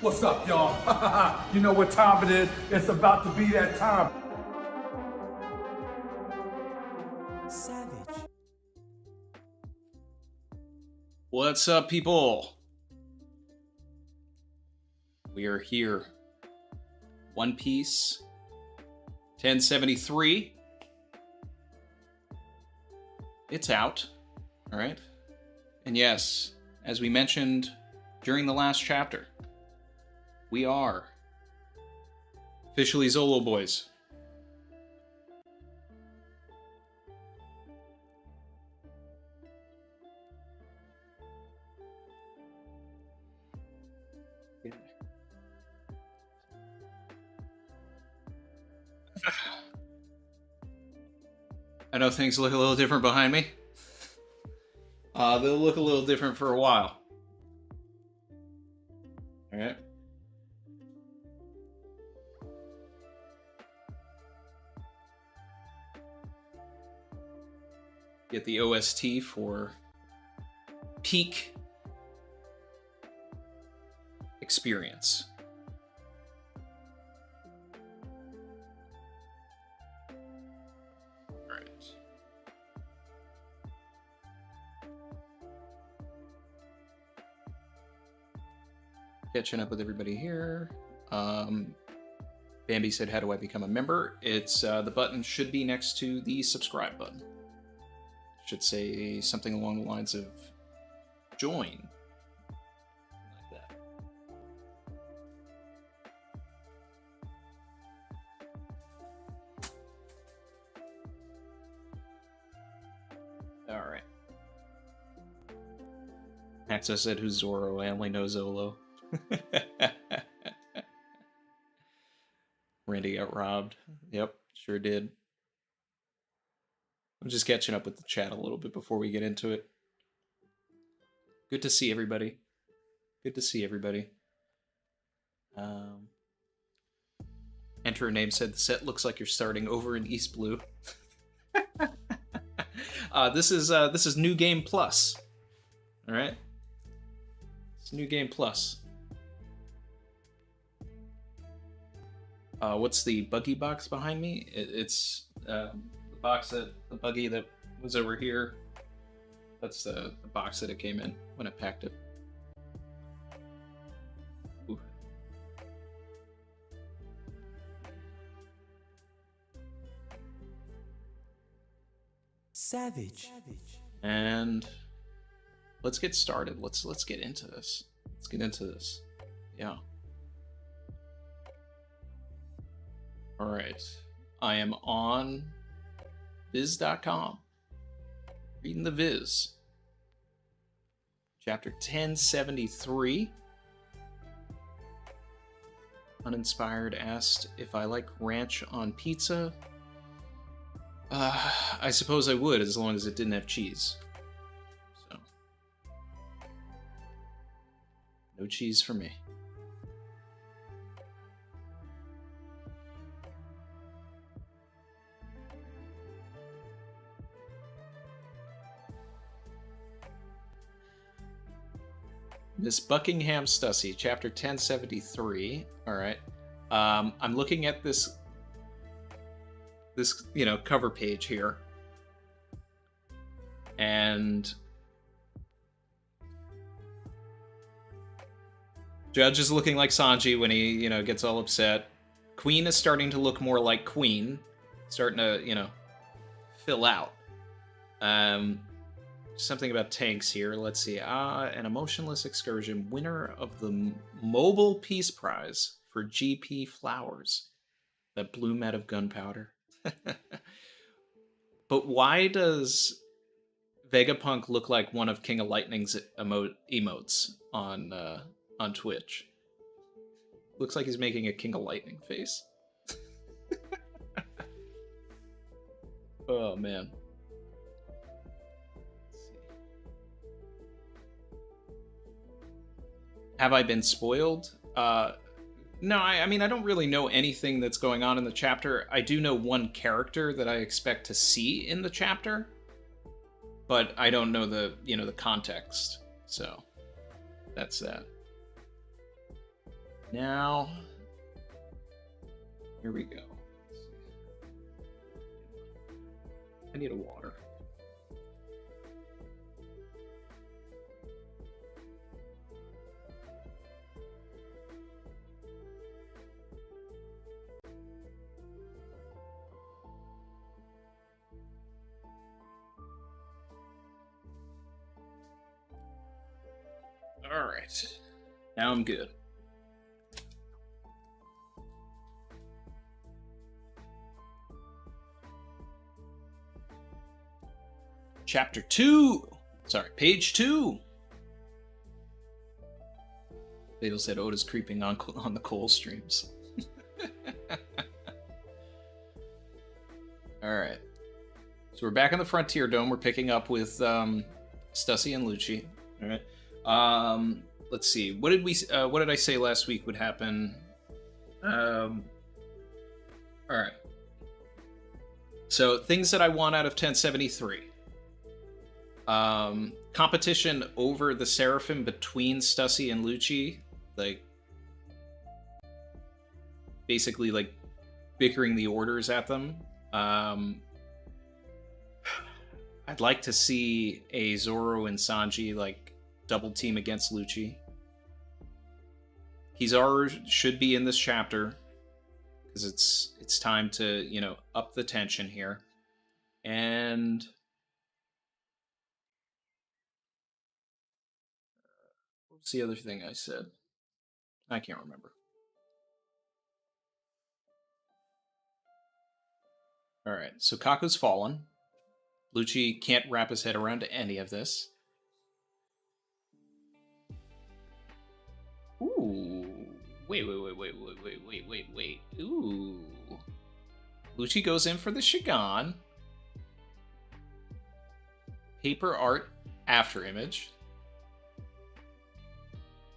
What's up, y'all? You know what time it is? It's about to be that time. Savage. What's up, people? We are here. One Piece 1073. It's out. All right. And yes, as we mentioned during the last chapter, we are officially Zolo-boys. I know things look a little different behind me. They'll look a little different for a while. All right. Get the OST for peak experience. All right. Catching up with everybody here. Bambi said, how do I become a member? It's the button should be next to the subscribe button. Should say something along the lines of join. Like that. All right. Axo said, who's Zoro? I only know Zolo. Randy got robbed. Yep, sure did. I'm just catching up with the chat a little bit before we get into it. Good to see everybody. Good to see everybody. Enter a name said the set looks like you're starting over in East Blue. This is New Game Plus. All right, it's New Game Plus. What's the buggy box behind me? It's the buggy that was over here. That's the box that it came in when I packed it. Ooh. Savage. And let's get started. Let's get into this. Let's get into this. Yeah. All right. I am on Viz.com. Reading the Viz. Chapter 1073. Uninspired asked if I like ranch on pizza. I suppose I would, as long as it didn't have cheese. So. No cheese for me. Miss Buckingham Stussy, chapter 1073. All right. I'm looking at this cover page here. And Judge is looking like Sanji when he, gets all upset. Queen is starting to look more like Queen. Starting to, fill out. Something about tanks here. Let's see. An emotionless excursion. Winner of the Mobile Peace Prize for GP Flowers. That bloom out of gunpowder. But why does Vegapunk look like one of King of Lightning's emotes on Twitch? Looks like he's making a King of Lightning face. Oh, man. Have I been spoiled? No, I mean, I don't really know anything that's going on in the chapter. I do know one character that I expect to see in the chapter, but I don't know the, the context. So, that's that. now, here we go. I need a water. All right, now I'm good. Chapter 2. Sorry, page 2. Fatal said Oda's creeping on the coal streams. Alright. So we're back in the Frontier Dome. We're picking up with Stussy and Lucci. Alright. Let's see. What did I say last week would happen? Alright. So, things that I want out of 1073. Competition over the Seraphim between Stussy and Lucci, like basically like bickering the orders at them. I'd like to see a Zoro and Sanji like double team against Lucci. Kizaru should be in this chapter because it's time to, you know, up the tension here. And what's the other thing I said? I can't remember. Alright, so Kaku's fallen. Lucci can't wrap his head around any of this. Ooh. Wait. Ooh. Lucci goes in for the Shigan. Paper art after image.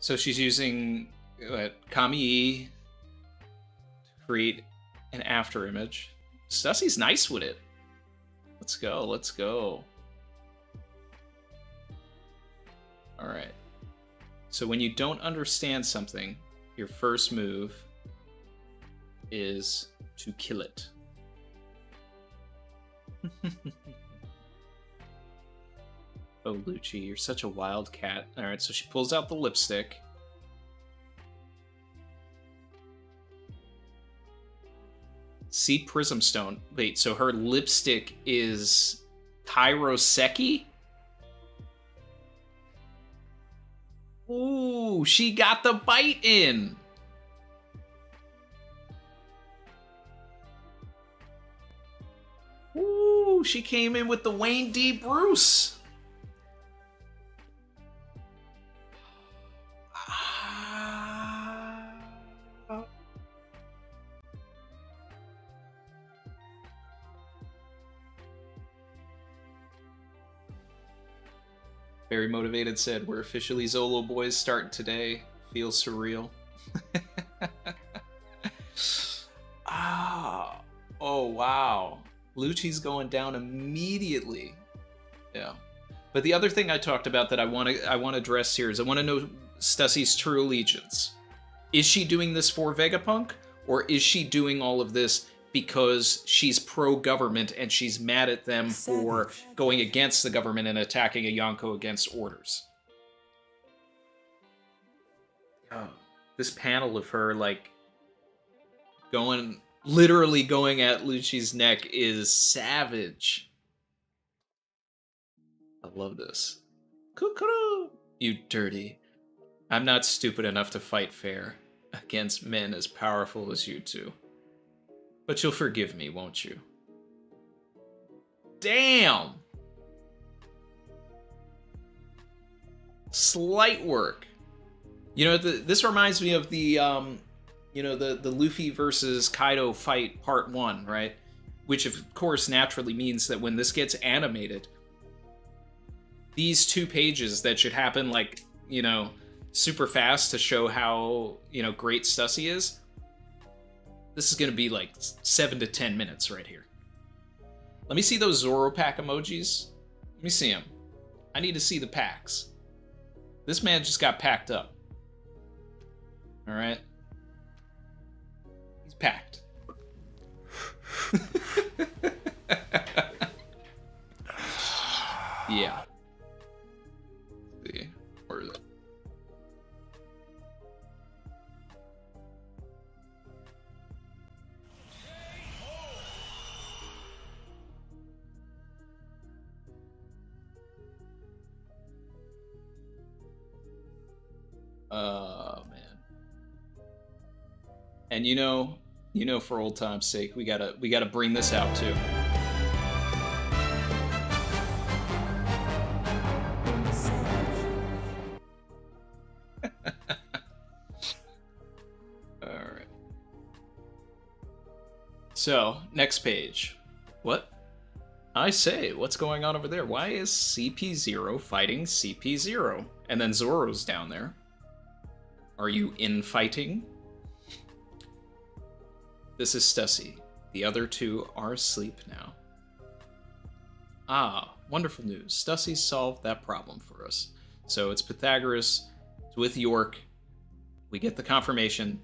So she's using Kami to create an after image. Stussy's nice with it. Let's go. Alright. So when you don't understand something, your first move is to kill it. Oh, Lucci, you're such a wild cat. Alright, so she pulls out the lipstick. See Prism Stone. Wait, so her lipstick is Kairoseki? Ooh, she got the bite in! Ooh, she came in with the Wayne D. Bruce! Very motivated said, we're officially Zolo-boys starting today. Feels surreal. Oh, wow. Lucci's going down immediately. Yeah. But the other thing I talked about that I want to address here is I want to know Stussy's true allegiance. Is she doing this for Vegapunk? Or is she doing all of this because she's pro-government and she's mad at them for going against the government and attacking a Yonko against orders? Oh, this panel of her, like, literally going at Lucci's neck is savage. I love this. Kukuru! You dirty. I'm not stupid enough to fight fair against men as powerful as you two. But you'll forgive me, won't you? Damn! Slight work. You know, this reminds me of the, the Luffy versus Kaido fight part 1, right? Which, of course, naturally means that when this gets animated, these 2 pages that should happen, like, you know, super fast to show how, you know, great Stussy is, this is going to be like 7 to 10 minutes right here. Let me see those Zoropack emojis. Let me see them. I need to see the packs. This man just got packed up. Alright. packed. Yeah. Let's see, where is it? Man. And you know, for old time's sake, we gotta bring this out too. All right. So next page. What? I say, what's going on over there? Why is CP0 fighting CP0? And then Zoro's down there. Are you infighting? This is Stussy. The other two are asleep now. Ah, wonderful news. Stussy solved that problem for us. So it's Pythagoras, it's with York. We get the confirmation.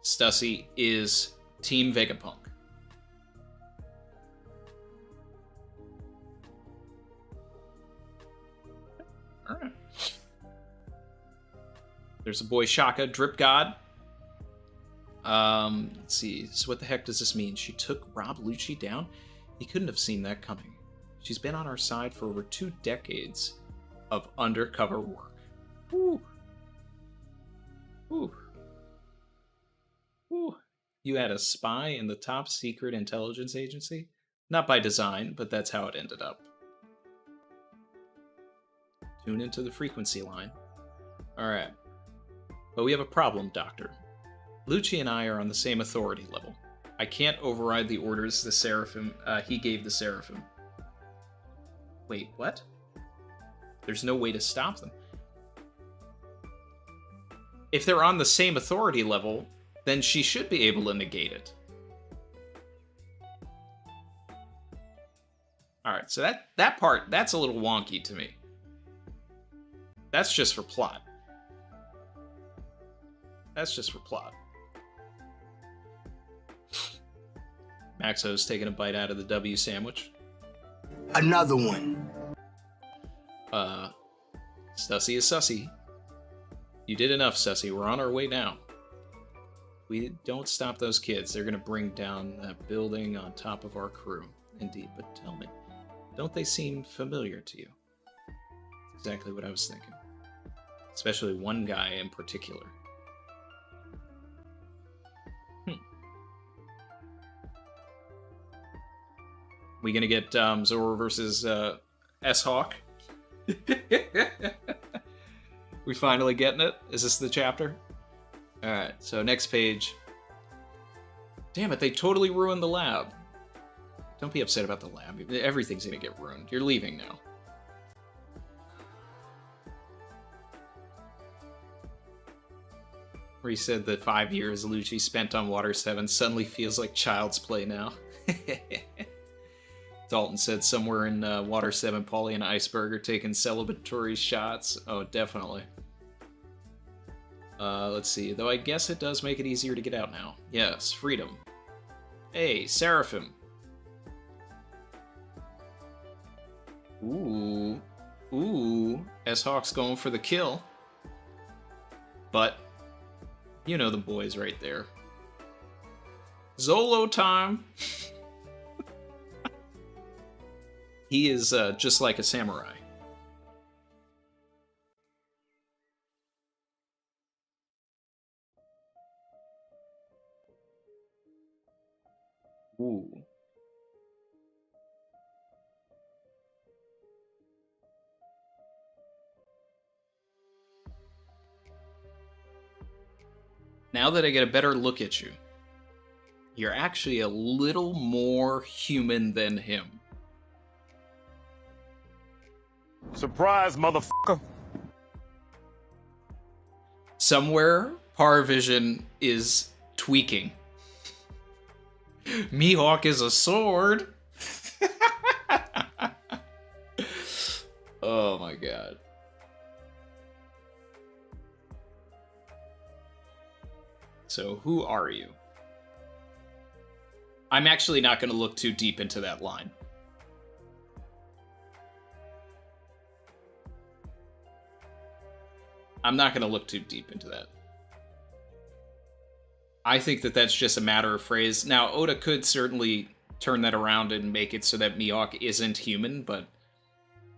Stussy is Team Vegapunk. Alright. There's a boy Shaka, Drip God. Let's see. So what the heck does this mean? She took Rob Lucci down? He couldn't have seen that coming. She's been on our side for over 2 decades of undercover work. Woo. Woo. Woo. You had a spy in the top secret intelligence agency? Not by design, but that's how it ended up. Tune into the frequency line. Alright. But we have a problem, Doctor. Lucci and I are on the same authority level. I can't override the orders the Seraphim, he gave the Seraphim. Wait, what? There's no way to stop them. If they're on the same authority level, then she should be able to negate it. Alright, so that part, that's a little wonky to me. That's just for plot. That's just for plot. Maxo's taking a bite out of the W sandwich. Another one. Stussy is sussy. You did enough, Sussy. We're on our way now. We don't stop those kids. They're gonna bring down that building on top of our crew. Indeed, but tell me, don't they seem familiar to you? Exactly what I was thinking. Especially one guy in particular. We gonna get Zoro versus S-Hawk? We finally getting it? Is this the chapter? Alright, so next page. Damn it, they totally ruined the lab. Don't be upset about the lab. Everything's gonna get ruined. You're leaving now. Where he said that 5 years Lucci spent on Water 7 suddenly feels like child's play now. Dalton said somewhere in Water 7, Paulie and Iceberg are taking celebratory shots. Oh, definitely. Let's see. Though I guess it does make it easier to get out now. Yes, freedom. Hey, Seraphim. Ooh. Ooh. S-Hawk's going for the kill. But, you know the boys right there. Zolo time! He is just like a samurai. Ooh. Now that I get a better look at you, you're actually a little more human than him. Surprise, motherfucker. Somewhere, Parvision is tweaking. Mihawk is a sword. Oh my god. So, who are you? I'm actually not going to look too deep into that line. I'm not going to look too deep into that. I think that that's just a matter of phrase. Now, Oda could certainly turn that around and make it so that Mihawk isn't human, but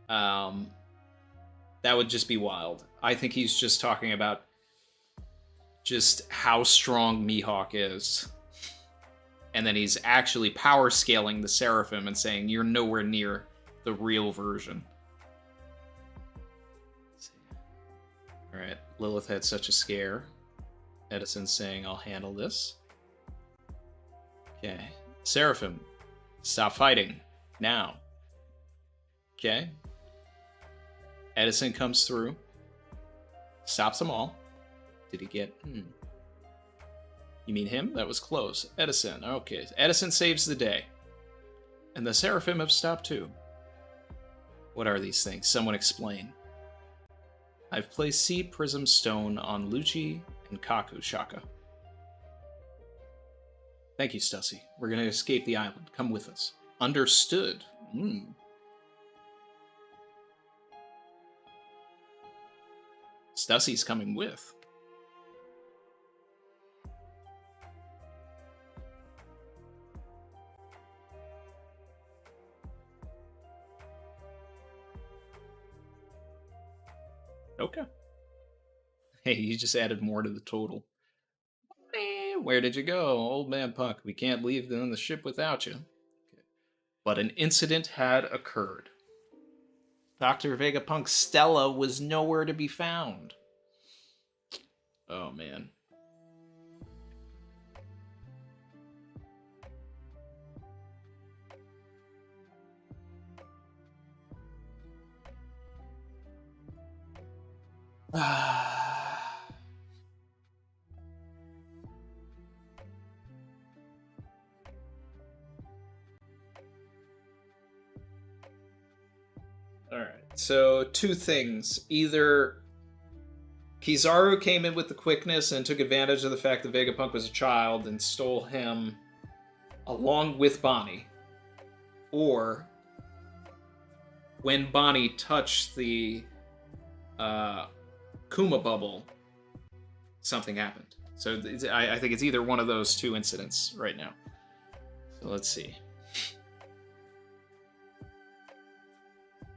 that would just be wild. I think he's just talking about just how strong Mihawk is. And then he's actually power scaling the Seraphim and saying, you're nowhere near the real version. Alright, Lilith had such a scare. Edison saying, I'll handle this. Okay. Seraphim, stop fighting. Now. Okay. Edison comes through. Stops them all. Did he get... You mean him? That was close. Edison. Okay. Edison saves the day. And the Seraphim have stopped too. What are these things? Someone explain. I've placed Seed Prism Stone on Lucci and Kaku Shaka. Thank you, Stussy. We're going to escape the island. Come with us. Understood. Stussy's coming with. Okay. Hey, you just added more to the total. Where did you go, old man Puck? We can't leave on the ship without you. Okay. But an incident had occurred. Dr. Vegapunk's Stella was nowhere to be found. Oh, man. Alright, so two things. Either Kizaru came in with the quickness and took advantage of the fact that Vegapunk was a child and stole him along with Bonnie. Or when Bonnie touched the Kuma bubble, something happened. So I think it's either one of those two incidents right now. So let's see.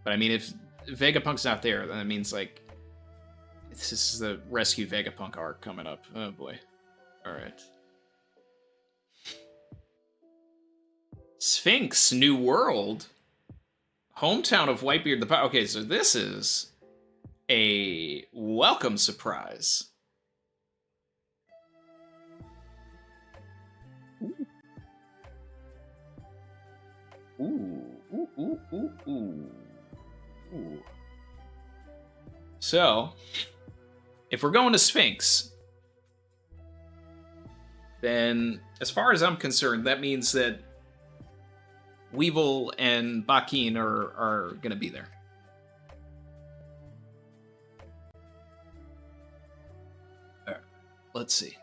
But I mean, if Vegapunk's not there, then it means, like, this is the Rescue Vegapunk arc coming up. Oh boy. Alright. Sphinx, New World. Hometown of Whitebeard the Power. Okay, so this is a welcome surprise. Ooh. So, if we're going to Sphinx, then, as far as I'm concerned, that means that Weevil and Bakin are going to be there. All right, let's see.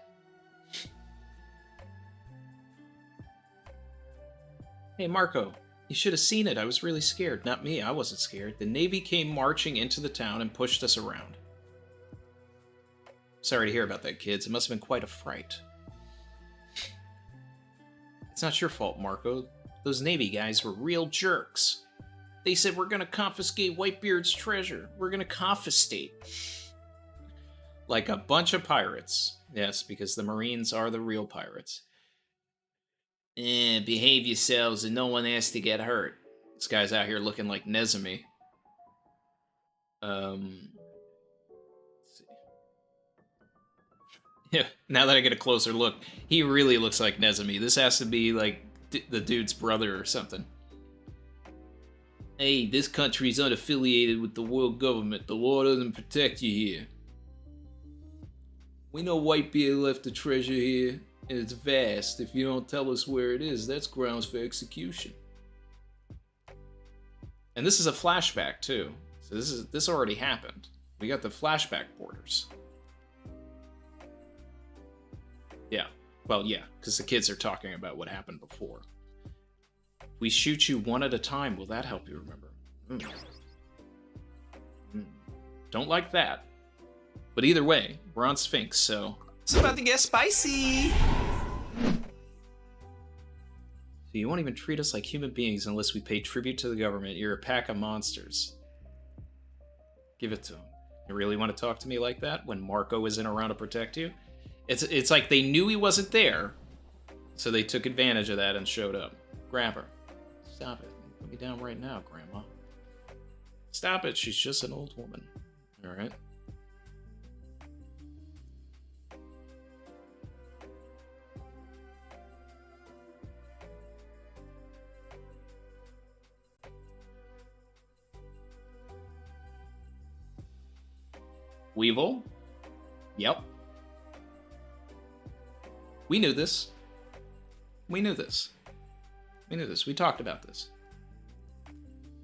Hey, Marco. You should have seen it. I was really scared. Not me. I wasn't scared. The Navy came marching into the town and pushed us around. Sorry to hear about that, kids. It must have been quite a fright. It's not your fault, Marco. Those Navy guys were real jerks. They said, we're going to confiscate Whitebeard's treasure. We're going to confiscate. Like a bunch of pirates. Yes, because the Marines are the real pirates. Behave yourselves and no one has to get hurt. This guy's out here looking like Nezumi. Let's see. Yeah, now that I get a closer look, he really looks like Nezumi. This has to be like the dude's brother or something. Hey, this country's unaffiliated with the world government. The law doesn't protect you here. We know Whitebeard left the treasure here. And it's vast. If you don't tell us where it is, that's grounds for execution. And this is a flashback too. So this already happened. We got the flashback borders. Yeah. Well, yeah, because the kids are talking about what happened before. We shoot you one at a time. Will that help you remember? Don't like that. But either way, we're on Sphinx, so... It's about to get spicy! So you won't even treat us like human beings unless we pay tribute to the government. You're a pack of monsters. Give it to him. You really want to talk to me like that when Marco isn't around to protect you? It's like they knew he wasn't there, so they took advantage of that and showed up. Grab her. Stop it. Put me down right now, Grandma. Stop it. She's just an old woman. All right. Weevil? Yep. We knew this. We knew this. We knew this. We talked about this.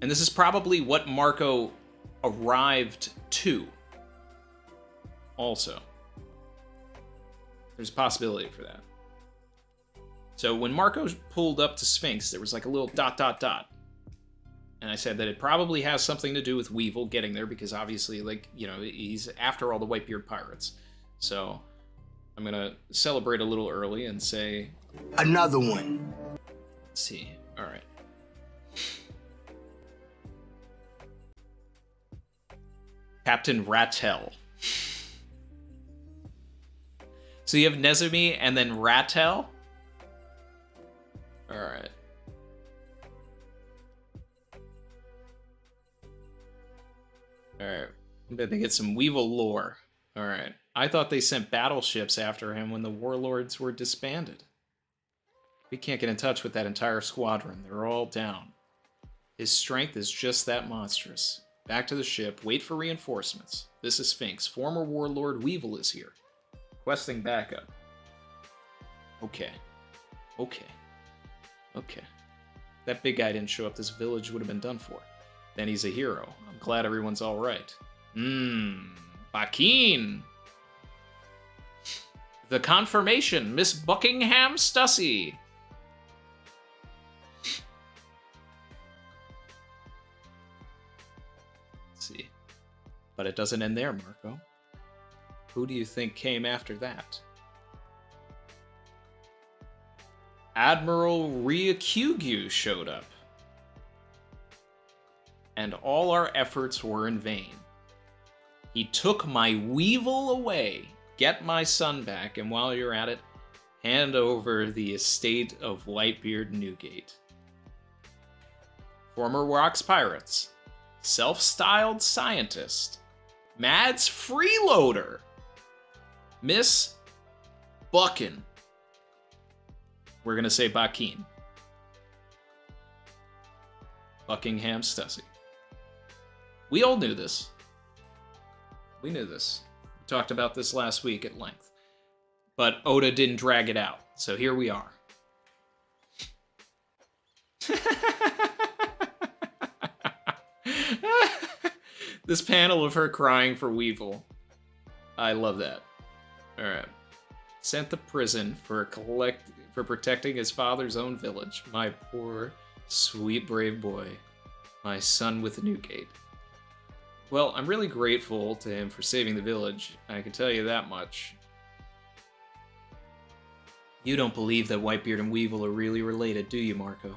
And this is probably what Marco arrived to. Also. There's a possibility for that. So when Marco pulled up to Sphinx, there was like a little ... And I said that it probably has something to do with Weevil getting there because obviously, like, you know, he's after all the Whitebeard pirates. So I'm going to celebrate a little early and say... Another one. Let's see. All right. Captain Rattel. So you have Nezumi and then Rattel? All right. Alright, I bet they get some Weevil lore. Alright, I thought they sent battleships after him when the warlords were disbanded. We can't get in touch with that entire squadron. They're all down. His strength is just that monstrous. Back to the ship, wait for reinforcements. This is Sphinx. Former warlord Weevil is here. Requesting backup. Okay. Okay. Okay. That big guy didn't show up, this village would have been done for. Then he's a hero. I'm glad everyone's all right. Bakin. The confirmation, Miss Buckingham Stussy. Let's see. But it doesn't end there, Marco. Who do you think came after that? Admiral Ryukyu showed up. And all our efforts were in vain. He took my Weevil away. Get my son back, and while you're at it, hand over the estate of Whitebeard Newgate. Former Rocks Pirates. Self-styled scientist. Mads freeloader. Miss Buckin. We're gonna say Bakin. Buckingham Stussy. We all knew this. We knew this. We talked about this last week at length. But Oda didn't drag it out, so here we are. This panel of her crying for Weevil. I love that. Alright. Sent to prison for protecting his father's own village. My poor, sweet, brave boy. My son with Newgate. Well, I'm really grateful to him for saving the village. I can tell you that much. You don't believe that Whitebeard and Weevil are really related, do you, Marco?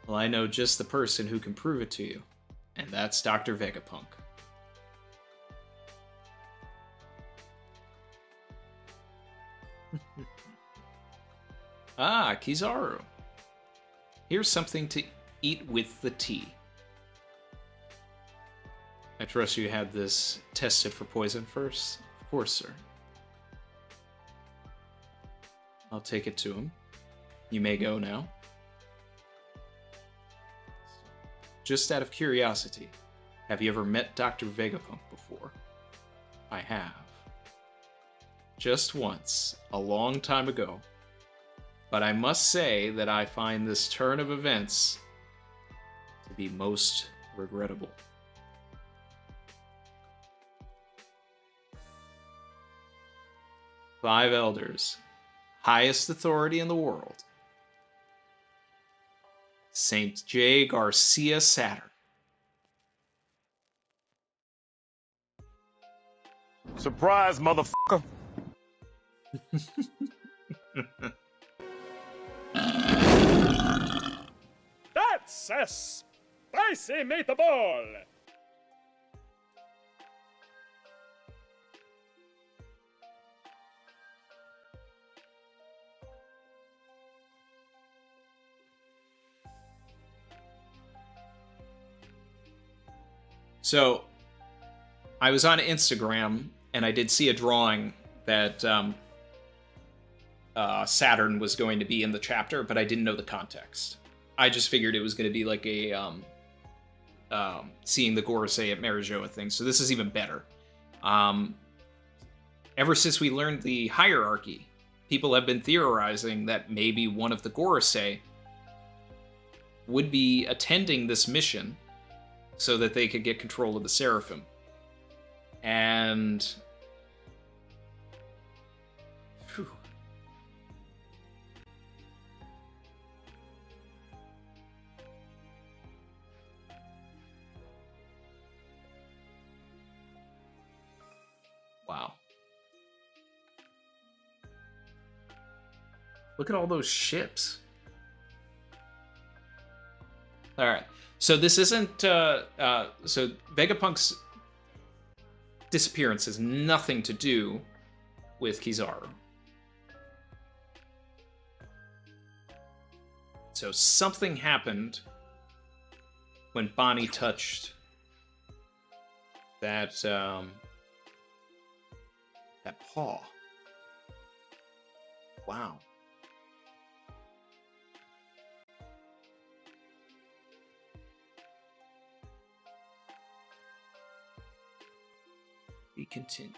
Well, I know just the person who can prove it to you. And that's Dr. Vegapunk. Ah, Kizaru. Here's something to eat with the tea. I trust you had this tested for poison first? Of course, sir. I'll take it to him. You may go now. Just out of curiosity, have you ever met Dr. Vegapunk before? I have. Just once, a long time ago. But I must say that I find this turn of events to be most regrettable. Five elders, highest authority in the world. Saint J. Garcia Saturn. Surprise, motherfucker. That's a spicy meatball! So, I was on Instagram, and I did see a drawing that Saturn was going to be in the chapter, but I didn't know the context. I just figured it was going to be like a seeing the Gorosei at Marijoa thing, so this is even better. Ever since we learned the hierarchy, people have been theorizing that maybe one of the Gorosei would be attending this mission so that they could get control of the Seraphim. And... Whew. Wow. Look at all those ships. All right. So this isn't, so Vegapunk's disappearance has nothing to do with Kizaru. So something happened when Bonnie touched that, that paw. Wow. Be continued.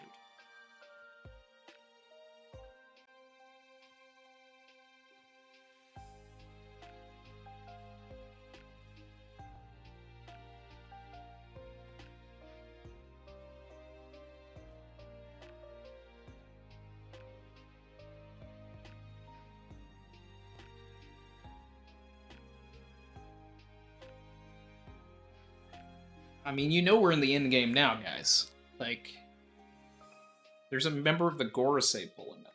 I mean, you know we're in the end game now, guys. Like, there's a member of the Gorosei pulling up.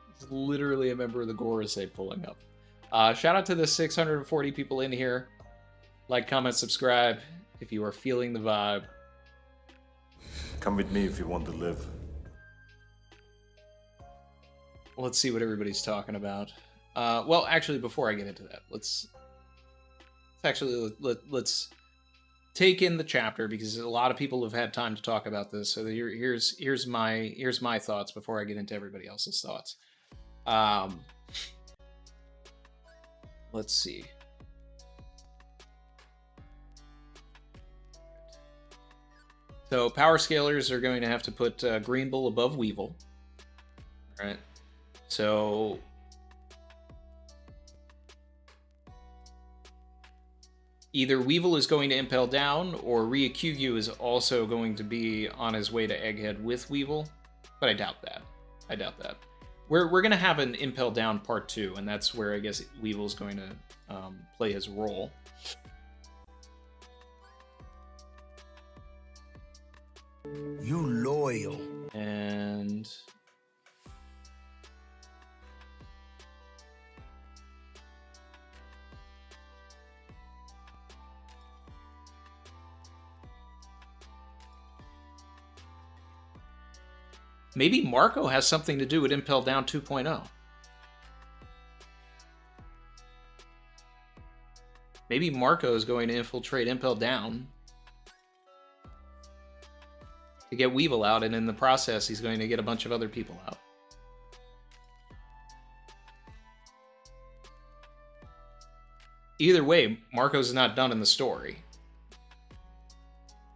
It's literally a member of the Gorosei pulling up. Shout out to the 640 people in here. Like, comment, subscribe if you are feeling the vibe. Come with me if you want to live. Let's see what everybody's talking about. Well, actually, before I get into that, let's take in the chapter, because a lot of people have had time to talk about this. So here's my thoughts before I get into everybody else's thoughts. Let's see. So power scalers are going to have to put Green Bull above Weevil, right? So either Weevil is going to impel down, or Ryukyu is also going to be on his way to Egghead with Weevil, but I doubt that. I doubt that. We're going to have an impel down part 2, and that's where I guess Weevil's going to play his role. You loyal. And maybe Marco has something to do with Impel Down 2.0. Maybe Marco is going to infiltrate Impel Down to get Weevil out, and in the process, he's going to get a bunch of other people out. Either way, Marco's not done in the story.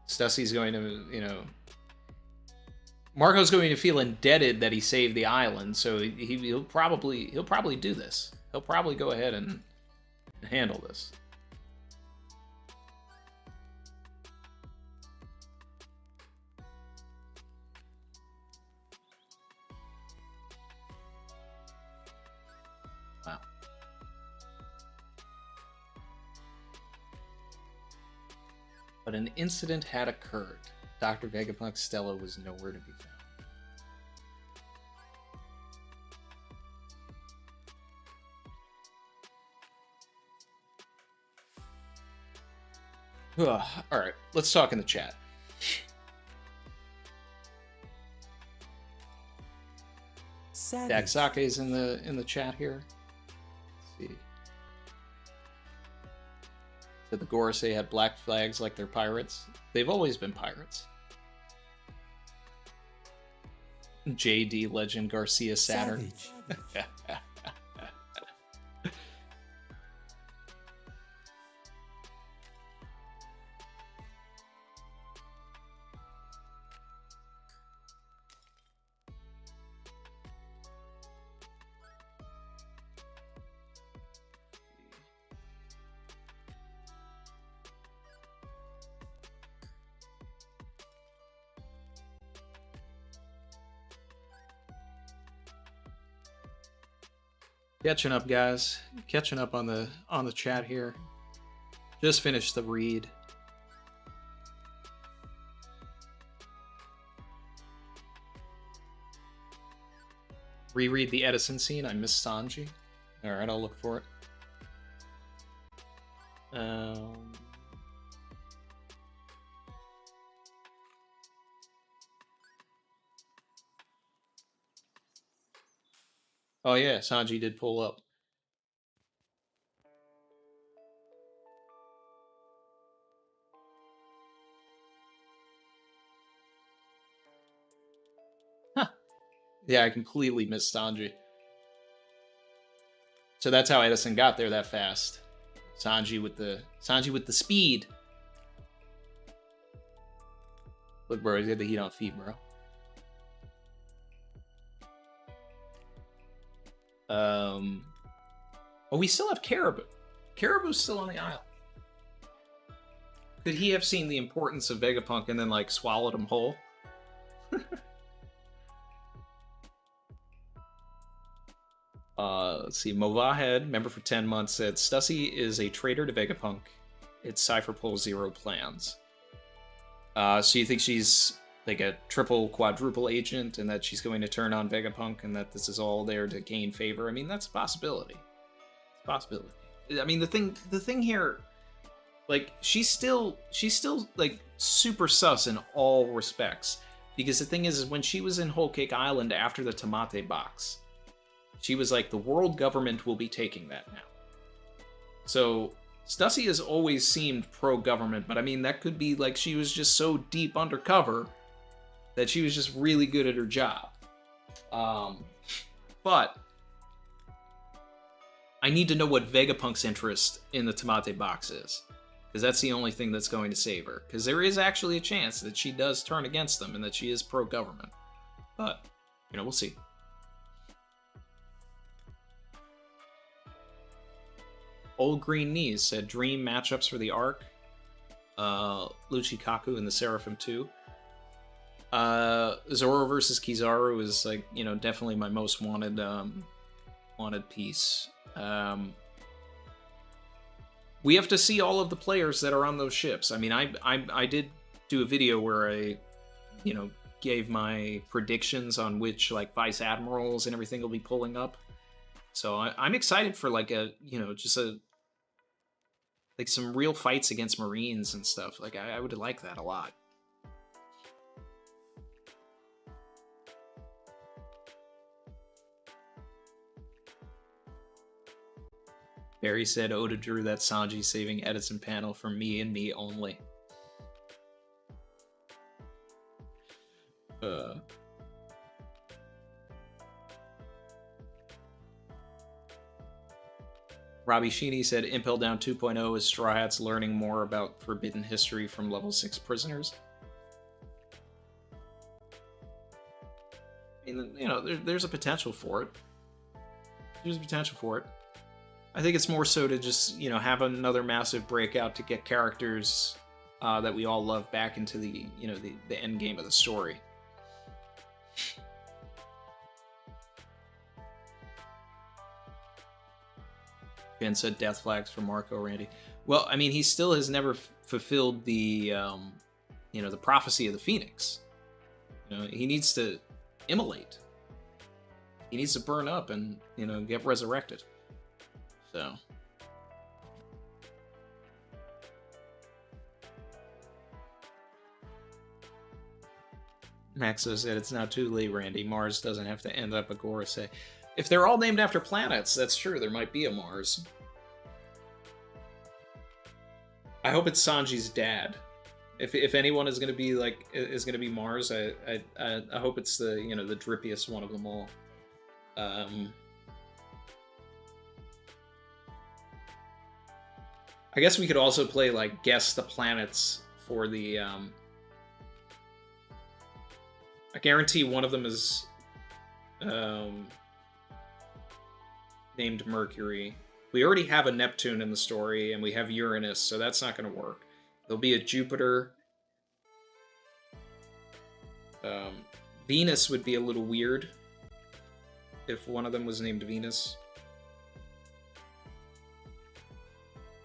Stussy's going to, Marco's going to feel indebted that he saved the island, so he'll probably do this. He'll probably go ahead and handle this. Wow. But an incident had occurred. Dr. Vegapunk's Stella was nowhere to be found. Alright, let's talk in the chat. Daxake's in the chat here. Let's see. Said the Gorosei had black flags like they're pirates. They've always been pirates. JD Legend Garcia Saturn. Catching up, guys. Catching up on the chat here. Just finished the read. Reread the Edison scene. I missed Sanji. All right, I'll look for it. Oh yeah, Sanji did pull up. Huh. Yeah, I completely missed Sanji. So that's how Edison got there that fast. Sanji with the speed. Look, bro, he's got the heat on feet, bro. Oh, we still have Caribou. Caribou's still on the island. Could he have seen the importance of Vegapunk and then, like, swallowed him whole? Let's see. Movahed, member for 10 months, said, Stussy is a traitor to Vegapunk. It's Cypher Pole Zero plans. So you think she's like a triple, quadruple agent and that she's going to turn on Vegapunk and that this is all there to gain favor? I mean, that's a possibility. It's a possibility. I mean, the thing here, like, she's still like super sus in all respects. Because the thing is when she was in Whole Cake Island after the Tamate box, she was like, the world government will be taking that now. So Stussy has always seemed pro-government, but I mean, that could be like she was just so deep undercover that she was just really good at her job. But I need to know what Vegapunk's interest in the Tamate box is, because that's the only thing that's going to save her. Because there is actually a chance that she does turn against them and that she is pro-government. But, you know, we'll see. Old Green Knees said dream matchups for the arc. Luchikaku and the Seraphim 2. Zoro versus Kizaru is, like, you know, definitely my most wanted piece. We have to see all of the players that are on those ships. I mean, I did do a video where I, you know, gave my predictions on which, like, vice admirals and everything will be pulling up. So I'm excited for, like, a, you know, just a, like, some real fights against Marines and stuff. Like, I would like that a lot. Barry said Oda drew that Sanji saving Edison panel for me and me only. Robbie Sheeny said Impel Down 2.0 is Straw Hats learning more about forbidden history from level 6 prisoners. I mean, you know, there's a potential for it. There's a potential for it. I think it's more so to just, you know, have another massive breakout to get characters that we all love back into the, you know, the end game of the story. Ben said death flags for Marco Randy. Well, I mean, he still has never fulfilled the, the prophecy of the Phoenix. He needs to immolate. He needs to burn up and, get resurrected. So. Maxo said it's not too late, Randy. Mars doesn't have to end up a Gorosei. If they're all named after planets, that's true. There might be a Mars. I hope it's Sanji's dad. If anyone is gonna be Mars, I hope it's the the drippiest one of them all. I guess we could also play like guess the planets for the. I guarantee one of them is named Mercury. We already have a Neptune in the story, and we have Uranus, so that's not going to work. There'll be a Jupiter. Venus would be a little weird if one of them was named Venus.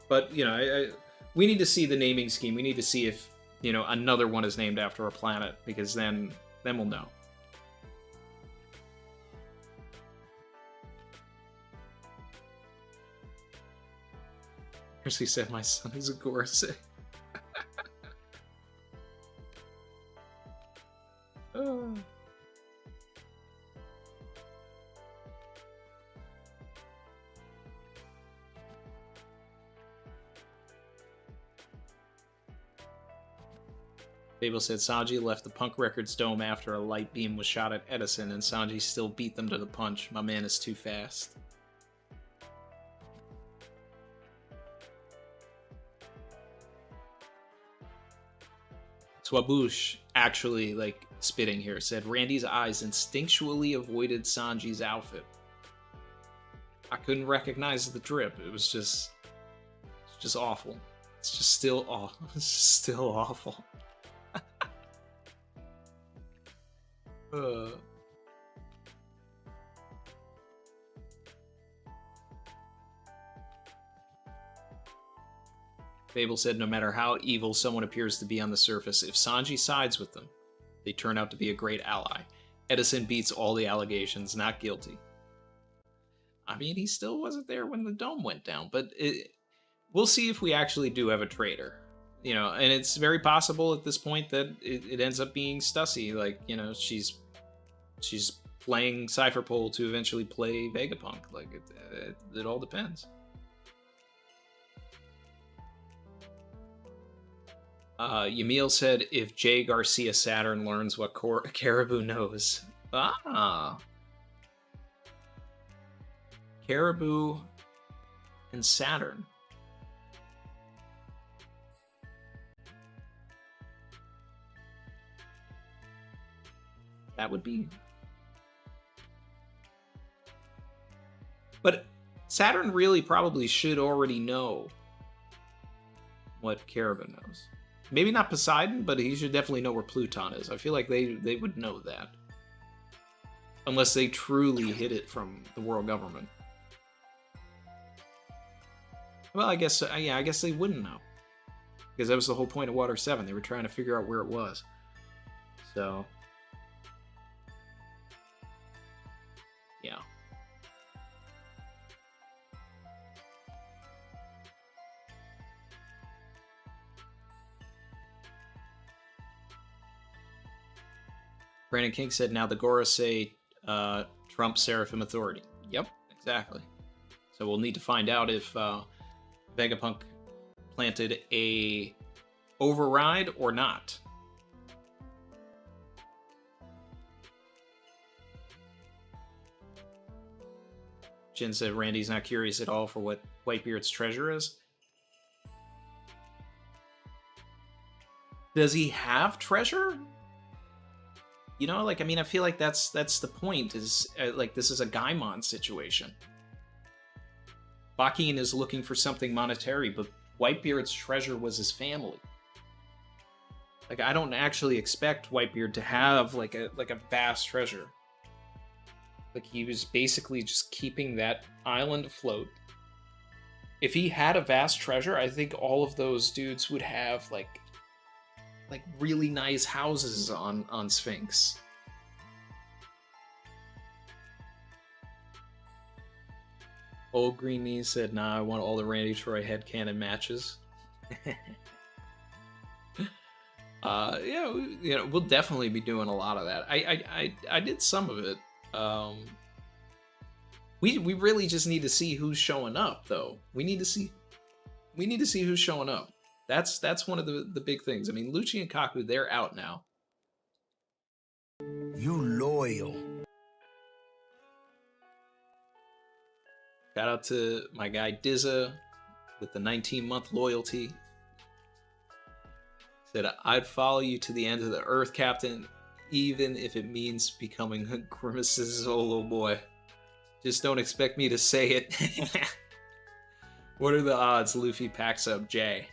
But, we need to see the naming scheme. We need to see if, another one is named after a planet, because then we'll know. Percy said my son is a Gorosei. Oh. Fable said Sanji left the Punk Records dome after a light beam was shot at Edison, and Sanji still beat them to the punch. My man is too fast. Swaboosh, actually, spitting here, said Randy's eyes instinctually avoided Sanji's outfit. I couldn't recognize the drip. It's just awful. It's just still awful. It's just still awful. Fable said no matter how evil someone appears to be on the surface, if Sanji sides with them, they turn out to be a great ally. Edison beats all the allegations, not guilty. I mean, he still wasn't there when the dome went down, but we'll see if we actually do have a traitor. And it's very possible at this point that it ends up being Stussy. She's playing Cypherpole to eventually play Vegapunk. It all depends. Yamil said if Jay Garcia Saturn learns what Caribou knows. Caribou and Saturn. That would be... But Saturn really probably should already know what Caribou knows. Maybe not Poseidon, but he should definitely know where Pluton is. I feel like they would know that. Unless they truly hid it from the world government. Well, I guess they wouldn't know. Because that was the whole point of Water 7. They were trying to figure out where it was. So... yeah. Brandon King said, now the Gorosei trump Seraphim authority. Yep, exactly. So we'll need to find out if Vegapunk planted a override or not. Jin said Randy's not curious at all for what Whitebeard's treasure is. Does he have treasure? I feel like that's the point, is this is a Gaimon situation. Bakin is looking for something monetary, but Whitebeard's treasure was his family. I don't actually expect Whitebeard to have like a vast treasure. He was basically just keeping that island afloat if he had a vast treasure, I think all of those dudes would have like really nice houses on Sphinx. Old Green Knee said, "Nah, I want all the Randy Troy headcanon matches." Yeah, we'll definitely be doing a lot of that. I did some of it. We really just need to see who's showing up, though. We need to see who's showing up. That's one of the big things. I mean, Lucci and Kaku, they're out now. You loyal. Shout out to my guy Dizza with the 19-month loyalty. Said, "I'd follow you to the end of the earth, Captain, even if it means becoming Grimace's Zolo-boy. Just don't expect me to say it." What are the odds Luffy packs up Jay?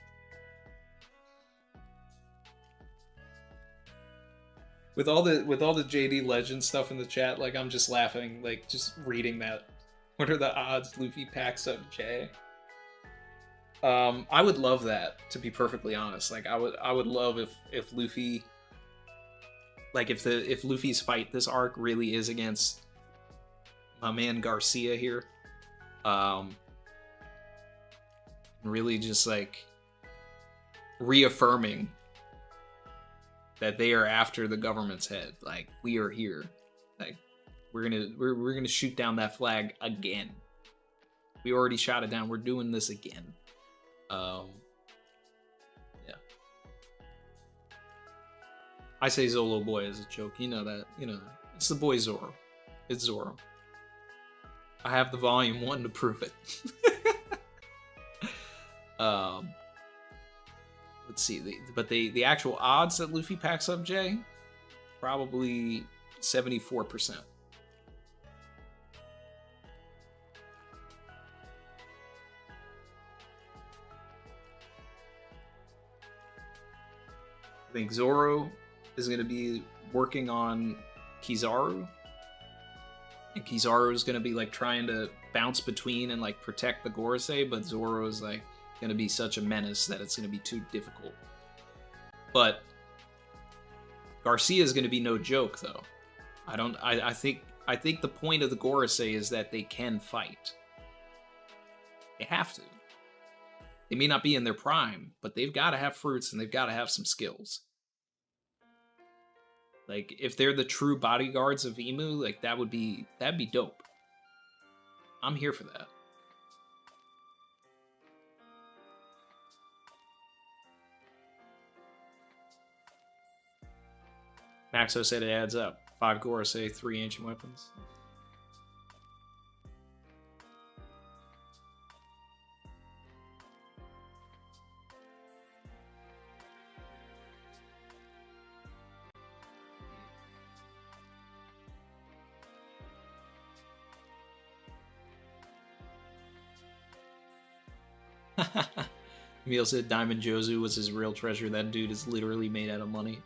With all the JD Legend stuff in the chat, like, I'm just laughing, like, just reading that. What are the odds Luffy packs up Jay? I would love that, to be perfectly honest. Like, I would love if Luffy, like, if Luffy's fight this arc really is against my man Garcia here, really just like reaffirming that they are after the government's head. Like, we are here. Like, we're gonna shoot down that flag again. We already shot it down. We're doing this again. Yeah. I say Zolo-boy as a joke. You know that. You know that. It's the boy Zoro. It's Zoro. I have the volume 1 to prove it. Let's see. The actual odds that Luffy packs up Jay, probably 74%. I think Zoro is going to be working on Kizaru. And Kizaru is going to be like trying to bounce between and like protect the Gorosei, but Zoro is like going to be such a menace that it's going to be too difficult. But Garcia is going to be no joke, though. I think the point of the Gorosei is that they can fight. They have to. They may not be in their prime, but they've got to have fruits and they've got to have some skills. Like, if they're the true bodyguards of Emu, like, that'd be dope. I'm here for that. Maxo said it adds up. 5 Gorosei, 3 ancient weapons. Emil said Diamond Jozu was his real treasure. That dude is literally made out of money.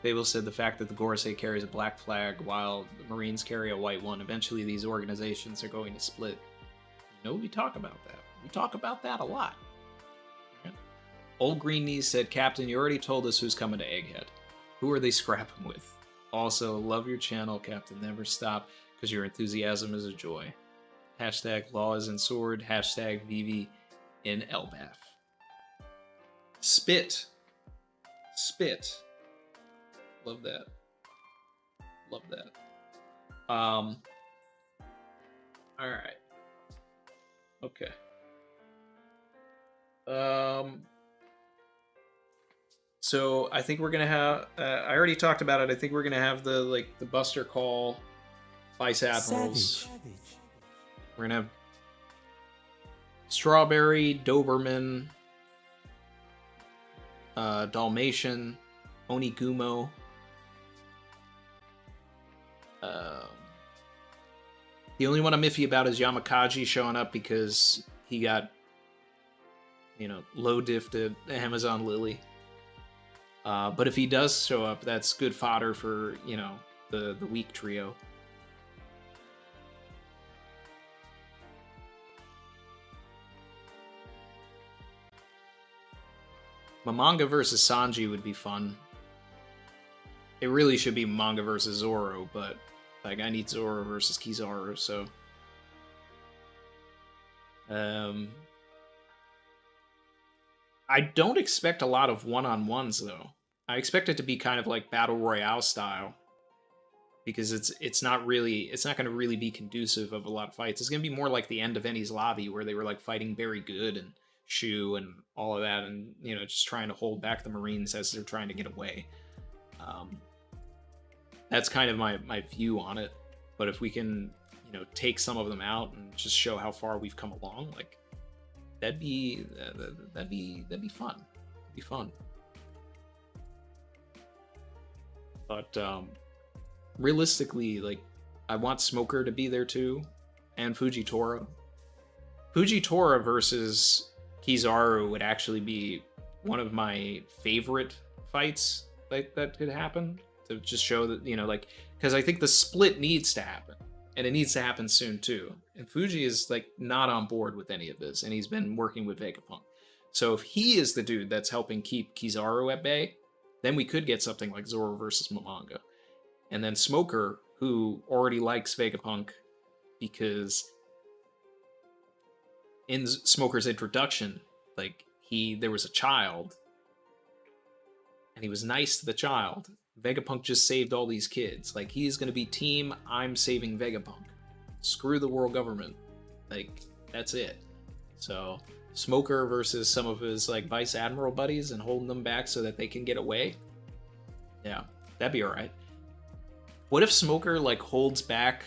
Fable said the fact that the Gorosei carries a black flag while the Marines carry a white one, eventually these organizations are going to split. You know, we talk about that. We talk about that a lot. Right? Old Green Knees said, Captain, you already told us who's coming to Egghead. Who are they scrapping with? Also, love your channel, Captain. Never stop, because your enthusiasm is a joy. Hashtag law is in sword. Hashtag Vivi in Elbaf. Spit. Spit. Love that. Love that. All right. Okay. So I think we're gonna have. I already talked about it. I think we're gonna have the Buster Call Vice Admirals. We're gonna have Strawberry, Doberman, Dalmatian, The only one I'm iffy about is Yamakaji showing up because he got, you know, low diffed to Amazon Lily. But if he does show up, that's good fodder for, you know, the weak trio. Momonga versus Sanji would be fun. It really should be Momonga versus Zoro, but like I need Zoro versus Kizaru, so I don't expect a lot of one-on-ones though. I expect it to be kind of like Battle Royale style. Because it's not going to really be conducive of a lot of fights. It's going to be more like the end of Enies Lobby, where they were like fighting Very Good and Shu and all of that, and you know, just trying to hold back the Marines as they're trying to get away. That's kind of my view on it. But if we can, you know, take some of them out and just show how far we've come along, like that'd be fun. It'd be fun. But realistically, like, I want Smoker to be there too, and Fujitora. Fujitora versus Kizaru would actually be one of my favorite fights that could happen, to just show that, you know, like, because I think the split needs to happen, and it needs to happen soon too. And Fuji is like not on board with any of this, and he's been working with Vegapunk. So if he is the dude that's helping keep Kizaru at bay, then we could get something like Zoro versus Momonga. And then Smoker, who already likes Vegapunk because in Smoker's introduction, like, there was a child and he was nice to the child. Vegapunk just saved all these kids. Like, he's going to be team, I'm saving Vegapunk. Screw the world government. Like, that's it. So, Smoker versus some of his, like, Vice Admiral buddies and holding them back so that they can get away. Yeah, that'd be alright. What if Smoker, like, holds back,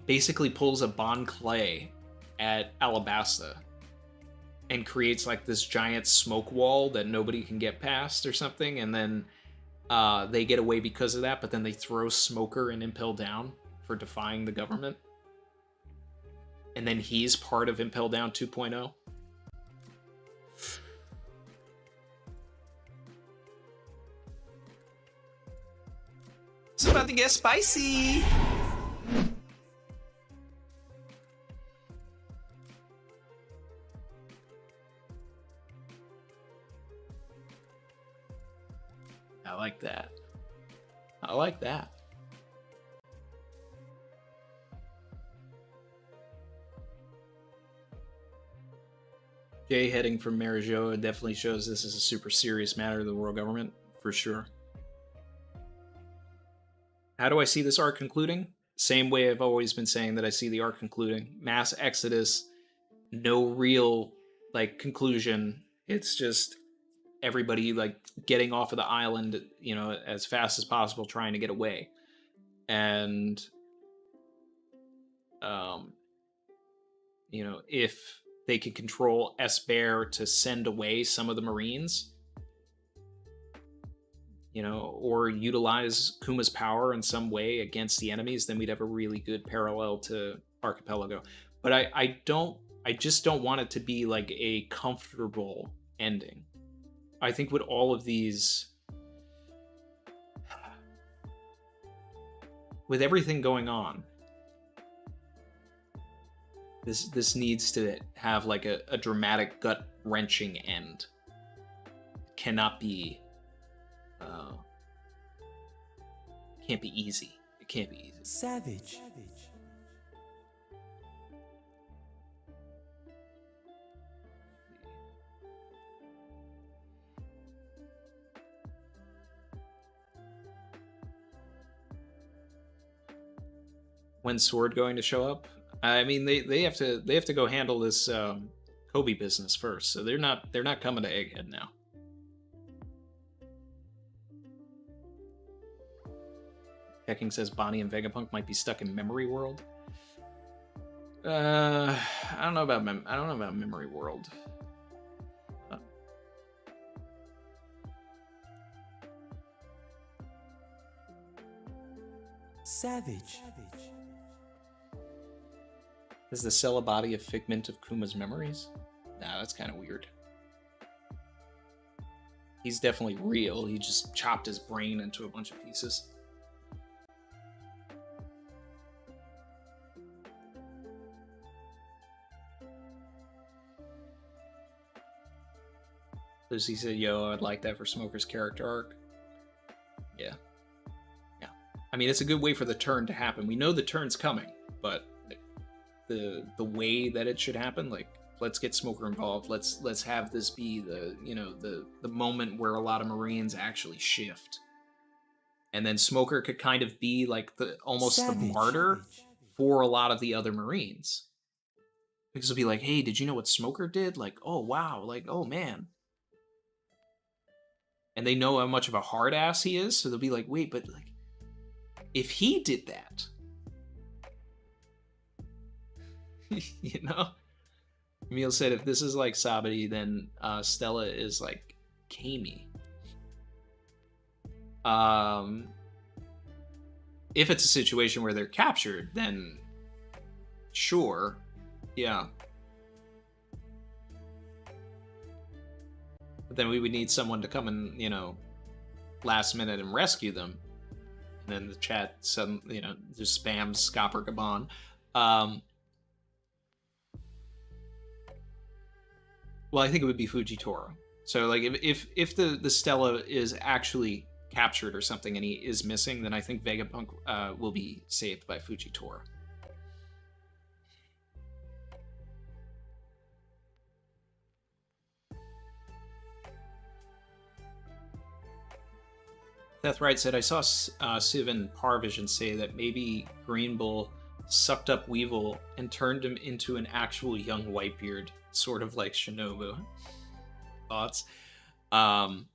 basically pulls a Bon Clay at Alabasta and creates, like, this giant smoke wall that nobody can get past or something, and then they get away because of that, but then they throw Smoker and Impel Down for defying the government? And then he's part of Impel Down 2.0? It's about to get spicy. I like that. I like that. Jay heading from Marijoa definitely shows this is a super serious matter to the world government, for sure. How do I see this arc concluding? Same way I've always been saying that I see the arc concluding. Mass exodus, no real, like, conclusion. It's just everybody, like, getting off of the island, you know, as fast as possible, trying to get away. And, you know, if they can control S-Bear to send away some of the Marines, you know, or utilize Kuma's power in some way against the enemies, then we'd have a really good parallel to Archipelago. But I just don't want it to be like a comfortable ending. I think with all of these, with everything going on, this needs to have like a dramatic, gut-wrenching end. It cannot be can't be easy. It can't be easy. Savage. When's Sword going to show up? I mean, they have to go handle this Kobe business first, so they're not coming to Egghead now. Hecking says Bonnie and Vegapunk might be stuck in Memory World. I don't know about Memory World. Savage. Is the cell a body a figment of Kuma's memories? Nah, that's kind of weird. He's definitely real. He just chopped his brain into a bunch of pieces. Lucy said, yo, I'd like that for Smoker's character arc. Yeah. Yeah. I mean, it's a good way for the turn to happen. We know the turn's coming, but the way that it should happen, like, let's get Smoker involved. Let's have this be the, you know, the moment where a lot of Marines actually shift. And then Smoker could kind of be like the almost the martyr for a lot of the other Marines. Because it'll be like, hey, did you know what Smoker did? Like, oh wow, like, oh man. And they know how much of a hard ass he is, so they'll be like, wait, but like, if he did that, you know? Emil said, if this is like Sabati, then Stella is like Kami. If it's a situation where they're captured, then sure, yeah. But then we would need someone to come and, you know, last minute and rescue them. And then the chat suddenly, you know, just spams Scopper Gabon. Well, I think it would be Fujitora. So, like, if the Stella is actually captured or something and he is missing, then I think Vegapunk will be saved by Fujitora. Seth Wright said, I saw Civ and Parvision say that maybe Green Bull sucked up Weevil and turned him into an actual young Whitebeard, sort of like Shinobu. Thoughts? I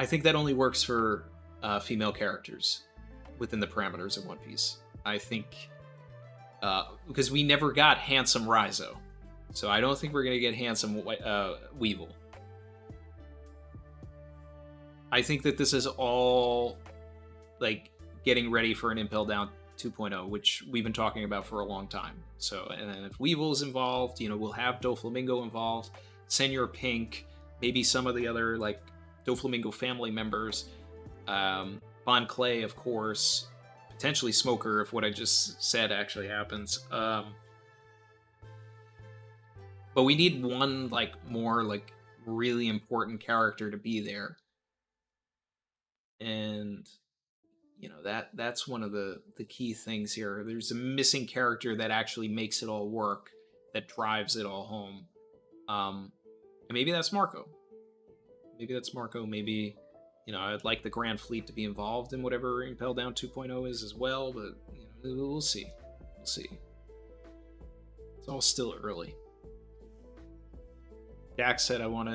think that only works for female characters within the parameters of One Piece. I think, because we never got handsome Raizo, so I don't think we're going to get handsome Weevil. I think that this is all like getting ready for an Impel Down 2.0, which we've been talking about for a long time. So, and then if Weevil's involved, you know, we'll have Doflamingo involved, Senor Pink, maybe some of the other like Doflamingo family members, Bon Clay, of course, potentially Smoker if what I just said actually happens. But we need one like more like really important character to be there. And you know, that's one of the key things here. There's a missing character that actually makes it all work, that drives it all home. And maybe that's Marco. Maybe, you know, I'd like the Grand Fleet to be involved in whatever Impel Down 2.0 is as well, but you know, we'll see. It's all still early. Jack said, I want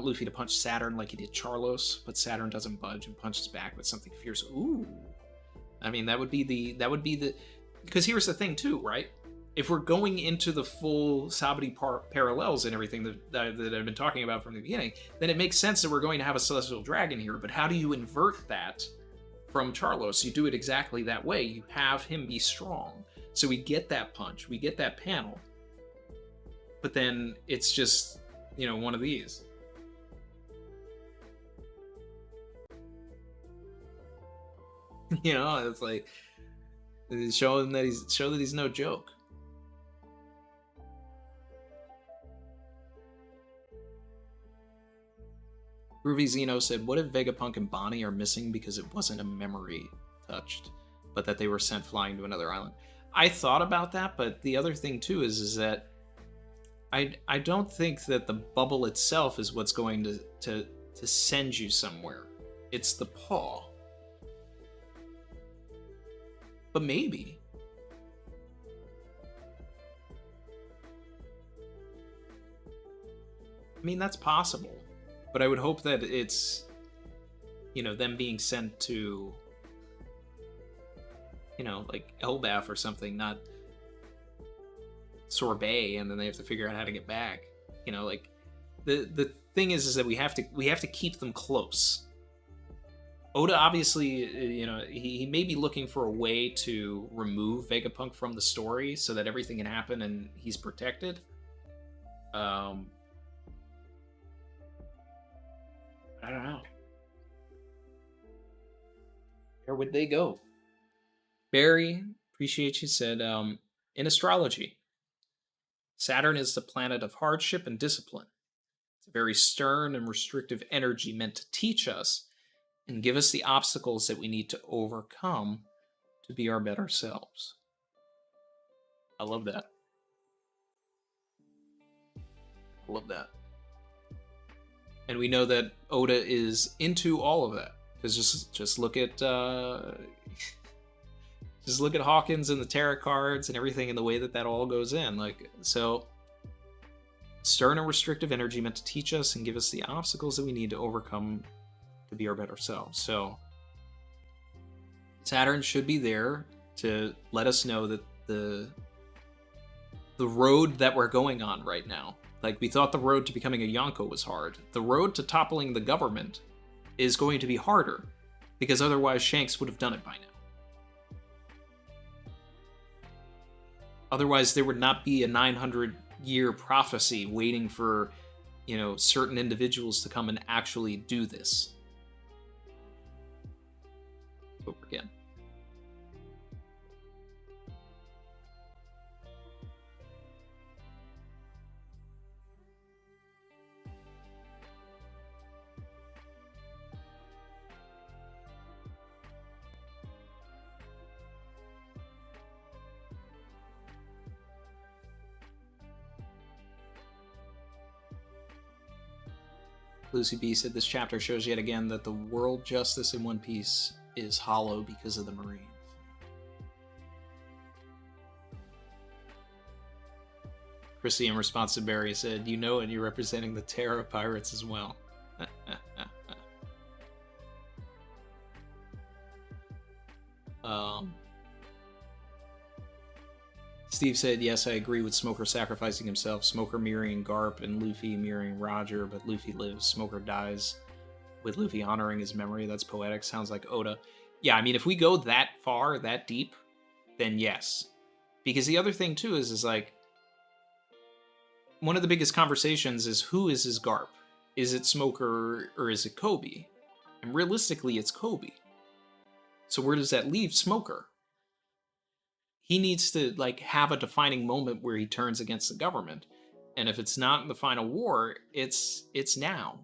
Luffy to punch Saturn like he did Charlos, but Saturn doesn't budge and punches back with something fierce. Ooh. I mean, that would be the, because here's the thing too, right? If we're going into the full Sabati parallels and everything that I've been talking about from the beginning, then it makes sense that we're going to have a Celestial Dragon here, but how do you invert that from Charlos? You do it exactly that way. You have him be strong. So we get that punch, we get that panel, but then it's just, you know, one of these. You know, it's like show that he's no joke. Groovy Zeno said, what if Vegapunk and Bonnie are missing because it wasn't a memory touched, but that they were sent flying to another island? I thought about that, but the other thing too is that I don't think that the bubble itself is what's going to send you somewhere. It's the paw. But maybe. I mean, that's possible. But I would hope that it's, you know, them being sent to, you know, like Elbaf or something, not Sorbet, and then they have to figure out how to get back. You know, like the thing is that we have to keep them close. Oda obviously, he may be looking for a way to remove Vegapunk from the story so that everything can happen and he's protected. I don't know. Where would they go? Barry, appreciate you, said, in astrology, Saturn is the planet of hardship and discipline. It's a very stern and restrictive energy meant to teach us and give us the obstacles that we need to overcome to be our better selves. I love that. I love that. And we know that Oda is into all of that. Because just look at just look at Hawkins and the tarot cards and everything and the way that all goes in. Like, so stern and restrictive energy meant to teach us and give us the obstacles that we need to overcome to be our better selves. So Saturn should be there to let us know that the road that we're going on right now, like we thought the road to becoming a Yonko was hard. The road to toppling the government is going to be harder, because otherwise Shanks would have done it by now. Otherwise there would not be a 900-year prophecy waiting for, certain individuals to come and actually do this. Over again. Lucy B said this chapter shows yet again that the world justice in One Piece is hollow because of the Marines. Chrissy, in response to Barry, said, "You know, and you're representing the Terra Pirates as well." Steve said, "Yes, I agree with Smoker sacrificing himself. Smoker mirroring Garp and Luffy mirroring Roger, but Luffy lives. Smoker dies with Luffy honoring his memory. That's poetic. Sounds like Oda." Yeah, I mean, if we go that far, that deep, then yes. Because the other thing, too, is like, one of the biggest conversations is, who is his Garp? Is it Smoker or is it Kobe? And realistically, it's Kobe. So where does that leave Smoker? He needs to, like, have a defining moment where he turns against the government. And if it's not in the final war, it's now.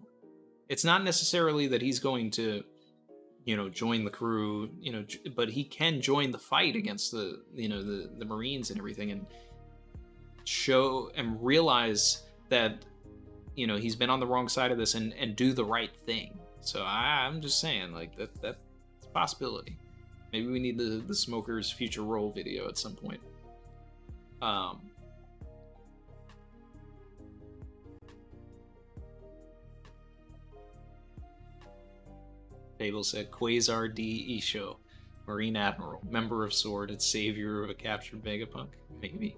It's not necessarily that he's going to, join the crew, but he can join the fight against the Marines and everything, and show and realize that, he's been on the wrong side of this and do the right thing. So I'm just saying, like, that's a possibility. Maybe we need the Smoker's future role video at some point. Fable said, Quasar D. Isho, Marine Admiral, member of Sword, and savior of a captured Vegapunk? Maybe.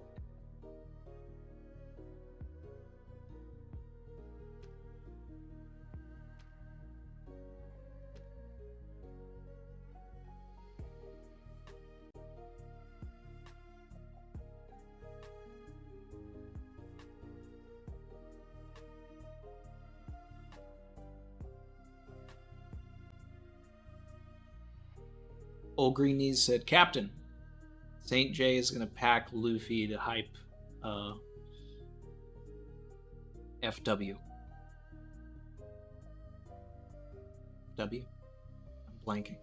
Old Green Knees said, Captain, St. J is going to pack Luffy to hype FW. W? I'm blanking.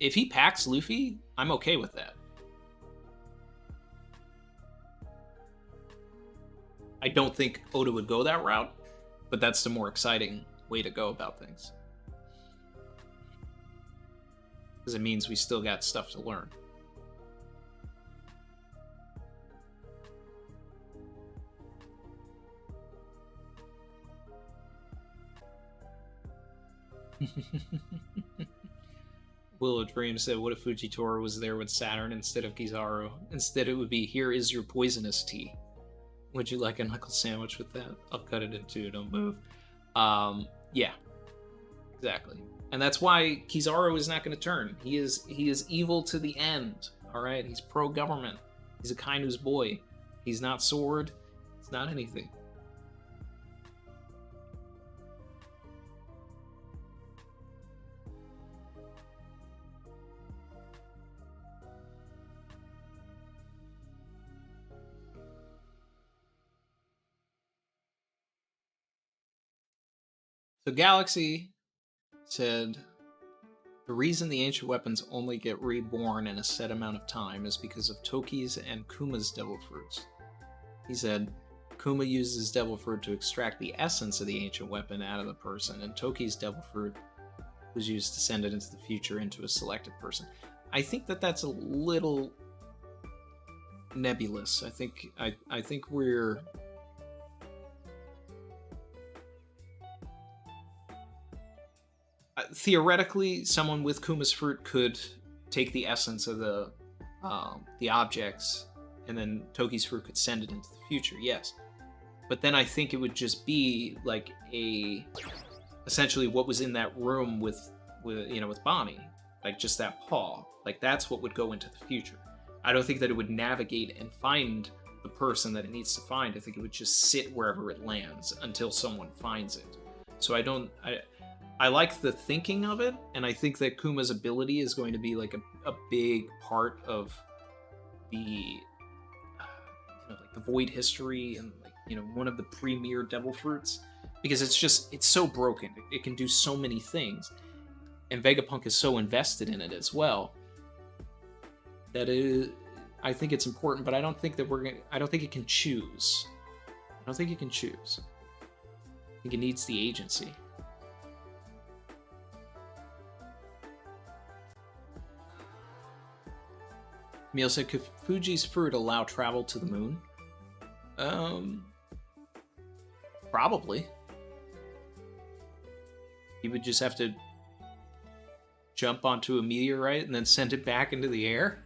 If he packs Luffy, I'm okay with that. I don't think Oda would go that route, but that's the more exciting way to go about things. Because it means we still got stuff to learn. Willow Dream said, what if Fujitora was there with Saturn instead of Kizaru? Instead it would be, here is your poisonous tea. Would you like a knuckle sandwich with that? I'll cut it in two, don't move. Yeah. Exactly. And that's why Kizaru is not going to turn. He is evil to the end. Alright? He's pro-government. He's a Kainu's boy. He's not sword. It's not anything. So Galaxy said, the reason the ancient weapons only get reborn in a set amount of time is because of Toki's and Kuma's devil fruits. He said, Kuma uses devil fruit to extract the essence of the ancient weapon out of the person, and Toki's devil fruit was used to send it into the future into a selected person. I think that that's a little nebulous. I think we're... theoretically, someone with Kuma's fruit could take the essence of the objects, and then Toki's fruit could send it into the future. Yes, but then I think it would just be like essentially what was in that room with Bonnie, like just that paw. Like that's what would go into the future. I don't think that it would navigate and find the person that it needs to find. I think it would just sit wherever it lands until someone finds it. So I like the thinking of it, and I think that Kuma's ability is going to be like a big part of the like the void history and one of the premier devil fruits, because it's so broken. It can do so many things, and Vegapunk is so invested in it as well that I think it's important. But I don't think it can choose. I don't think it can choose. I think it needs the agency. Emil said, could Fuji's fruit allow travel to the moon? Probably. He would just have to jump onto a meteorite and then send it back into the air?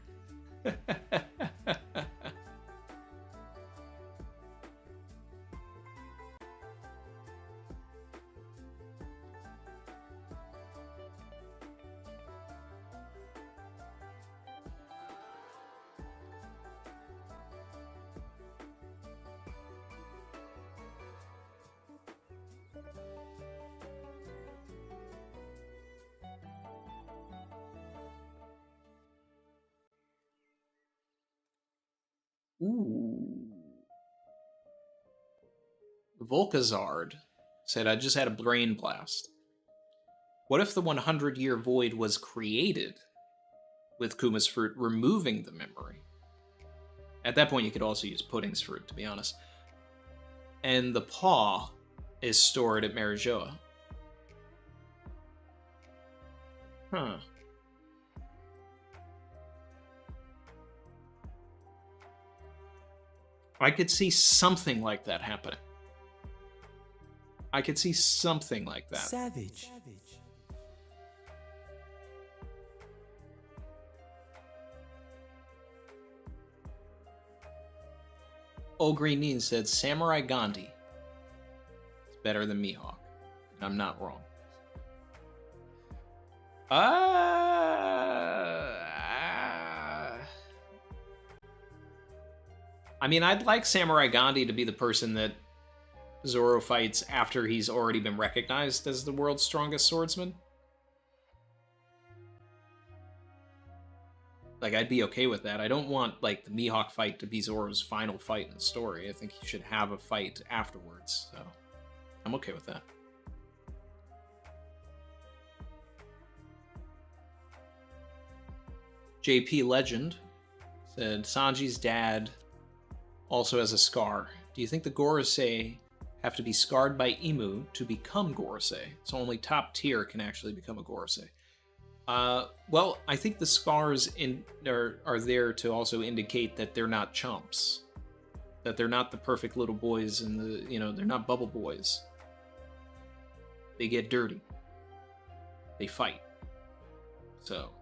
Ooh. Volkazard said, I just had a brain blast. What if the 100-year void was created with Kuma's fruit removing the memory? At that point, you could also use Pudding's fruit, to be honest. And the paw is stored at Marijoa. Huh. I could see something like that happening. I could see something like that. Savage. Old Green Neen said Samurai Gandhi. It's better than Mihawk. And I'm not wrong. I mean, I'd like Samurai Gandhi to be the person that Zoro fights after he's already been recognized as the world's strongest swordsman. Like, I'd be okay with that. I don't want, like, the Mihawk fight to be Zoro's final fight in the story. I think he should have a fight afterwards, so I'm okay with that. JP Legend said, Sanji's dad also has a scar. Do you think the Gorosei have to be scarred by Imu to become Gorosei? So only top tier can actually become a Gorosei. Well, I think the scars are there to also indicate that they're not chumps. That they're not the perfect little boys and they're not bubble boys. They get dirty. They fight. So.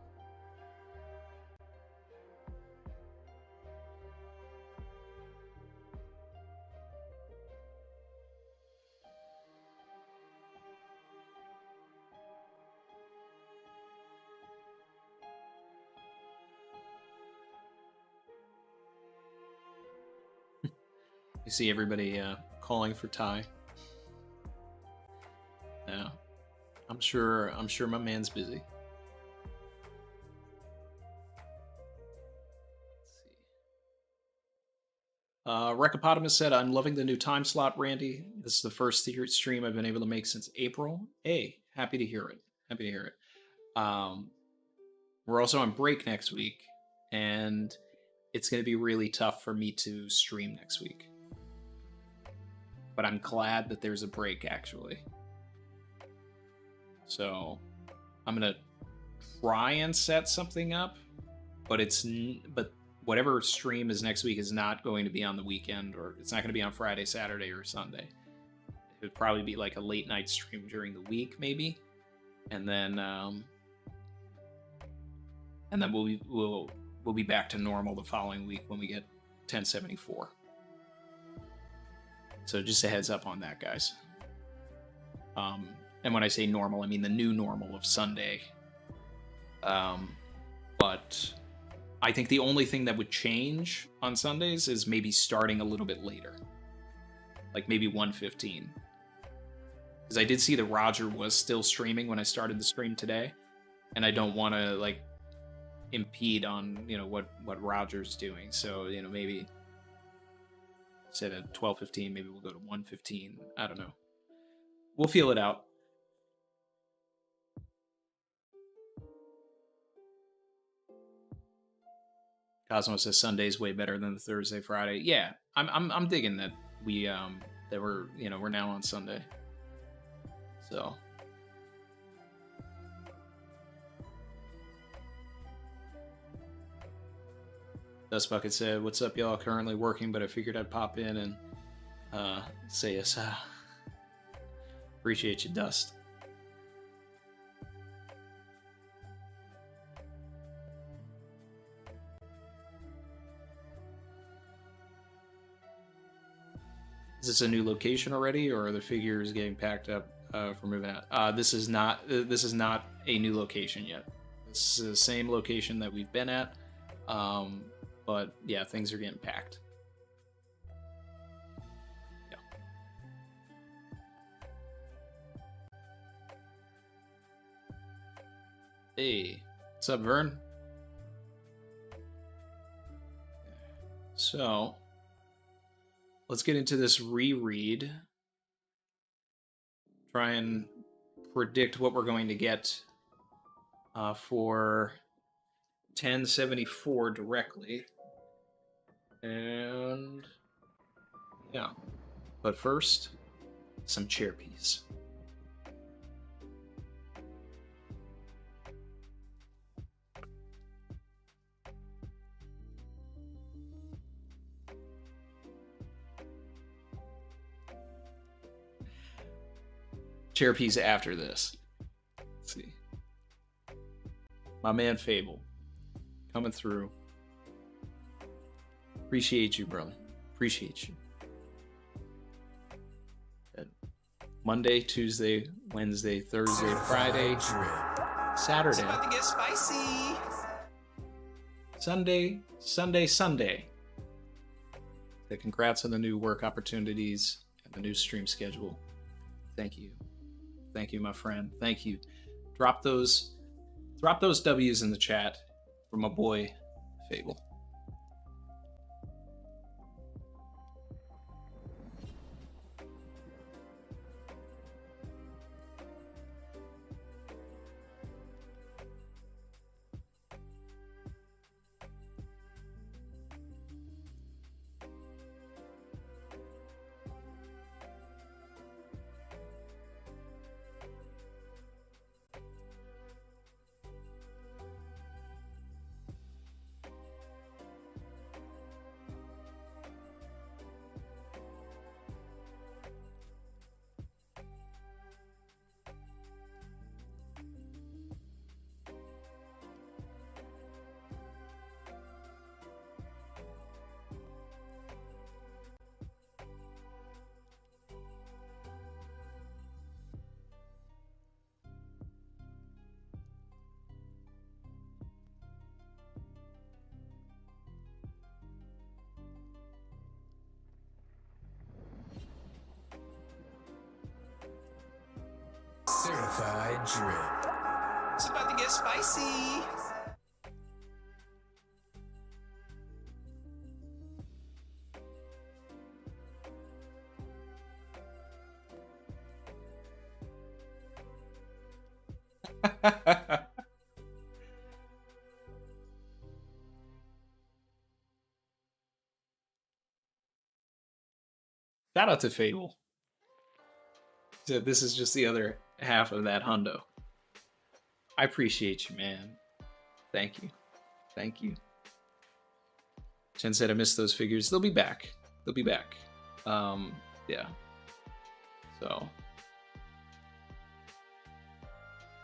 You see everybody calling for Ty. Yeah, I'm sure my man's busy. Rekopotamus said, I'm loving the new time slot, Randy. This is the first secret stream I've been able to make since April. Hey, happy to hear it. Happy to hear it. We're also on break next week, and it's going to be really tough for me to stream next week. But I'm glad that there's a break, actually. So I'm going to try and set something up, but whatever stream is next week is not going to be on the weekend, or it's not going to be on Friday, Saturday, or Sunday. It would probably be like a late night stream during the week, maybe, and then we'll be back to normal the following week when we get 1074. So just a heads up on that, guys. And when I say normal, I mean the new normal of Sunday. But I think the only thing that would change on Sundays is maybe starting a little bit later. Like maybe 1:15. Because I did see that Roger was still streaming when I started the stream today. And I don't want to, like, impede on, what Roger's doing. So, maybe instead of 12:15, maybe we'll go to 1:15. I don't know. We'll feel it out. Cosmo says Sunday's way better than the Thursday, Friday. Yeah, I'm digging that we're now on Sunday. So Dust Bucket said, "What's up, y'all? Currently working, but I figured I'd pop in and say yes. Appreciate you, Dust." Is this a new location already, or are the figures getting packed up for moving out? This is not a new location yet. This is the same location that we've been at, but yeah, things are getting packed. Yeah. Hey, what's up, Vern? So let's get into this reread. Try and predict what we're going to get for 1074 directly. And yeah. But first, some chair piece. Chair piece after this. Let's see. My man Fable. Coming through. Appreciate you, brother. Appreciate you. Monday, Tuesday, Wednesday, Thursday, Friday, Saturday. It's about to get spicy. Sunday. Congrats on the new work opportunities and the new stream schedule. Thank you. Thank you, my friend. Thank you. Drop those W's in the chat for my boy Fable. drip. It's about to get spicy. Shout out to Fable. So this is just the other half of that hundo. I appreciate you, man. Thank you. Thank you. Jen said I missed those figures. They'll be back. They'll be back. Yeah. So.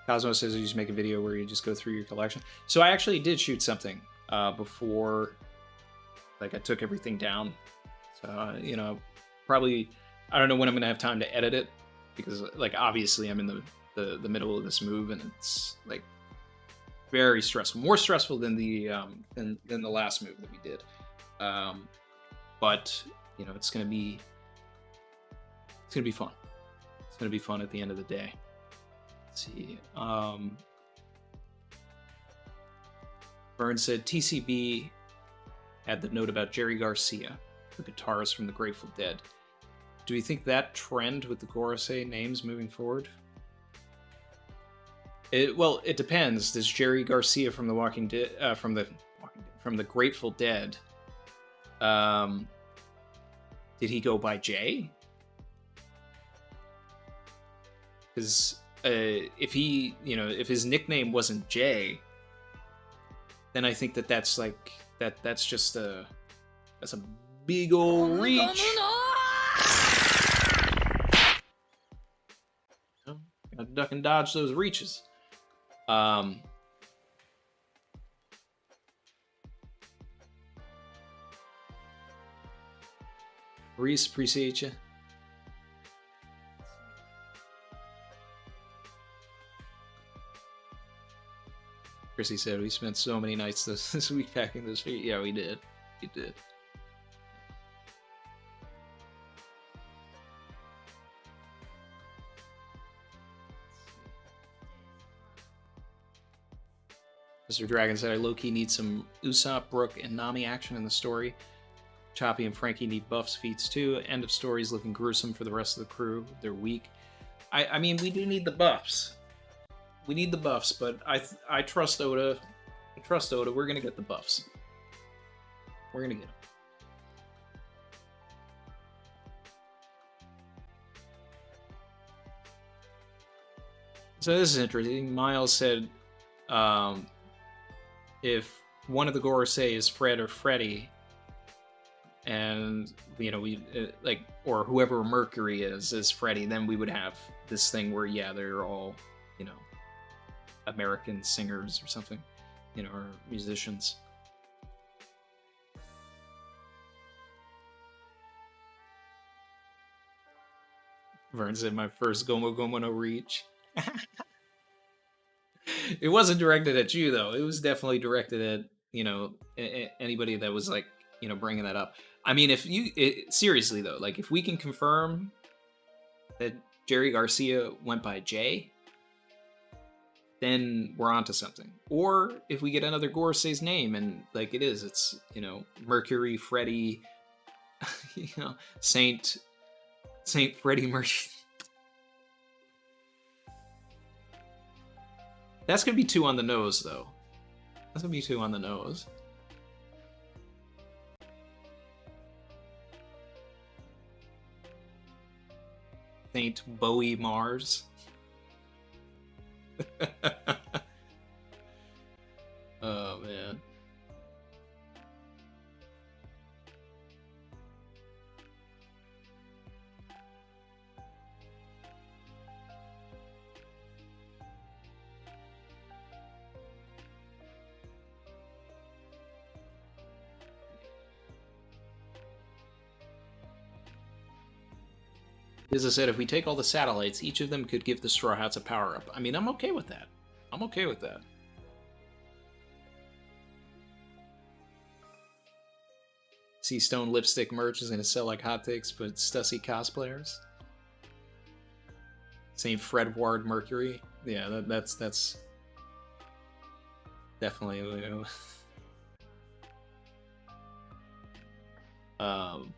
Cosmo says you just make a video where you just go through your collection. So I actually did shoot something before, like, I took everything down. So, you know, probably, I don't know when I'm going to have time to edit it, because, like, obviously I'm in the middle of this move, and it's, like, very stressful. More stressful than the last move that we did. But, you know, it's going to be fun. It's going to be fun at the end of the day. Let's see. Vern said TCB had the note about Jerry Garcia, the guitarist from the Grateful Dead. Do we think that trend with the Gorosei names moving forward? Well, it depends. Does Jerry Garcia from the Walking Dead, from the Grateful Dead, did he go by Jay? Because if he, you know, if his nickname wasn't Jay, then I think that's like that's just that's a big old reach. Gotta duck and dodge those reaches. Reese, appreciate you. Chrissy said we spent so many nights this week packing those feet. Yeah, we did. We did. Mr. Dragon said I low-key need some Usopp, Brook, and Nami action in the story. Choppy and Frankie need buffs feats too. End of story's looking gruesome for the rest of the crew. They're weak. I mean, we do need the buffs. We need the buffs, but I trust Oda. I trust Oda. We're gonna get the buffs. We're gonna get them. So this is interesting. Miles said, if one of the Gorosei is Fred or Freddy, and you know we like, or whoever Mercury is Freddy, then we would have this thing where yeah, they're all, you know, American singers or something, you know, or musicians. Vern said my first Gomu Gomu no reach. It wasn't directed at you though. It was definitely directed at, you know, anybody that was like, you know, bringing that up. I mean, if you seriously though, like if we can confirm that Jerry Garcia went by Jay, then we're onto something. Or if we get another Gorosei's name and like it's, you know, Mercury, Freddy, you know, Saint Freddie Mercury. That's gonna be too on the nose though. That's gonna be too on the nose. Saint Bowie Mars. Oh man. As I said, if we take all the satellites, each of them could give the Straw Hats a power-up. I mean, I'm okay with that. I'm okay with that. Sea Stone lipstick merch is going to sell like hotcakes, but Stussy cosplayers. Same Fred Ward Mercury. Yeah, that's definitely. Um,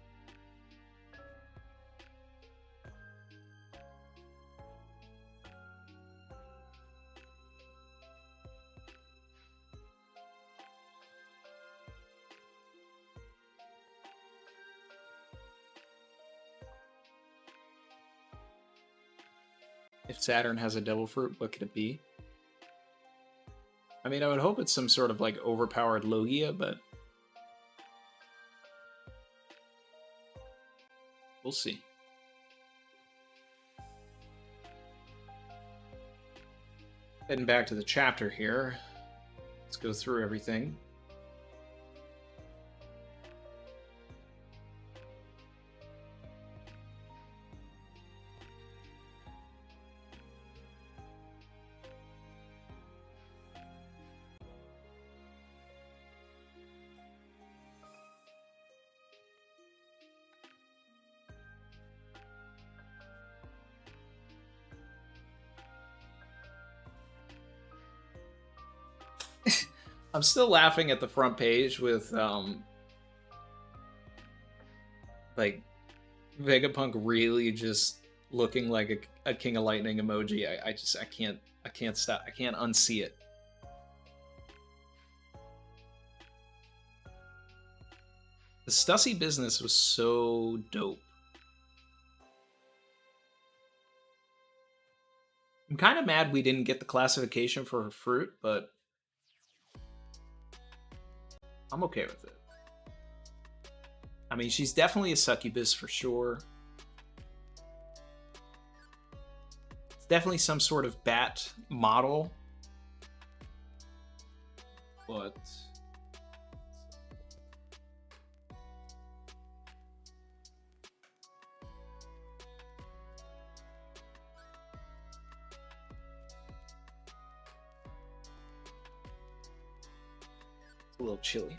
if Saturn has a devil fruit, what could it be? I mean, I would hope it's some sort of like overpowered Logia, but we'll see. Heading back to the chapter here. Let's go through everything. I'm still laughing at the front page with like Vegapunk really just looking like a King of Lightning emoji. I can't stop. I can't unsee it. The Stussy business was so dope. I'm kind of mad we didn't get the classification for her fruit, but I'm okay with it. I mean, she's definitely a succubus for sure. It's definitely some sort of bat model. But it's a little chilly.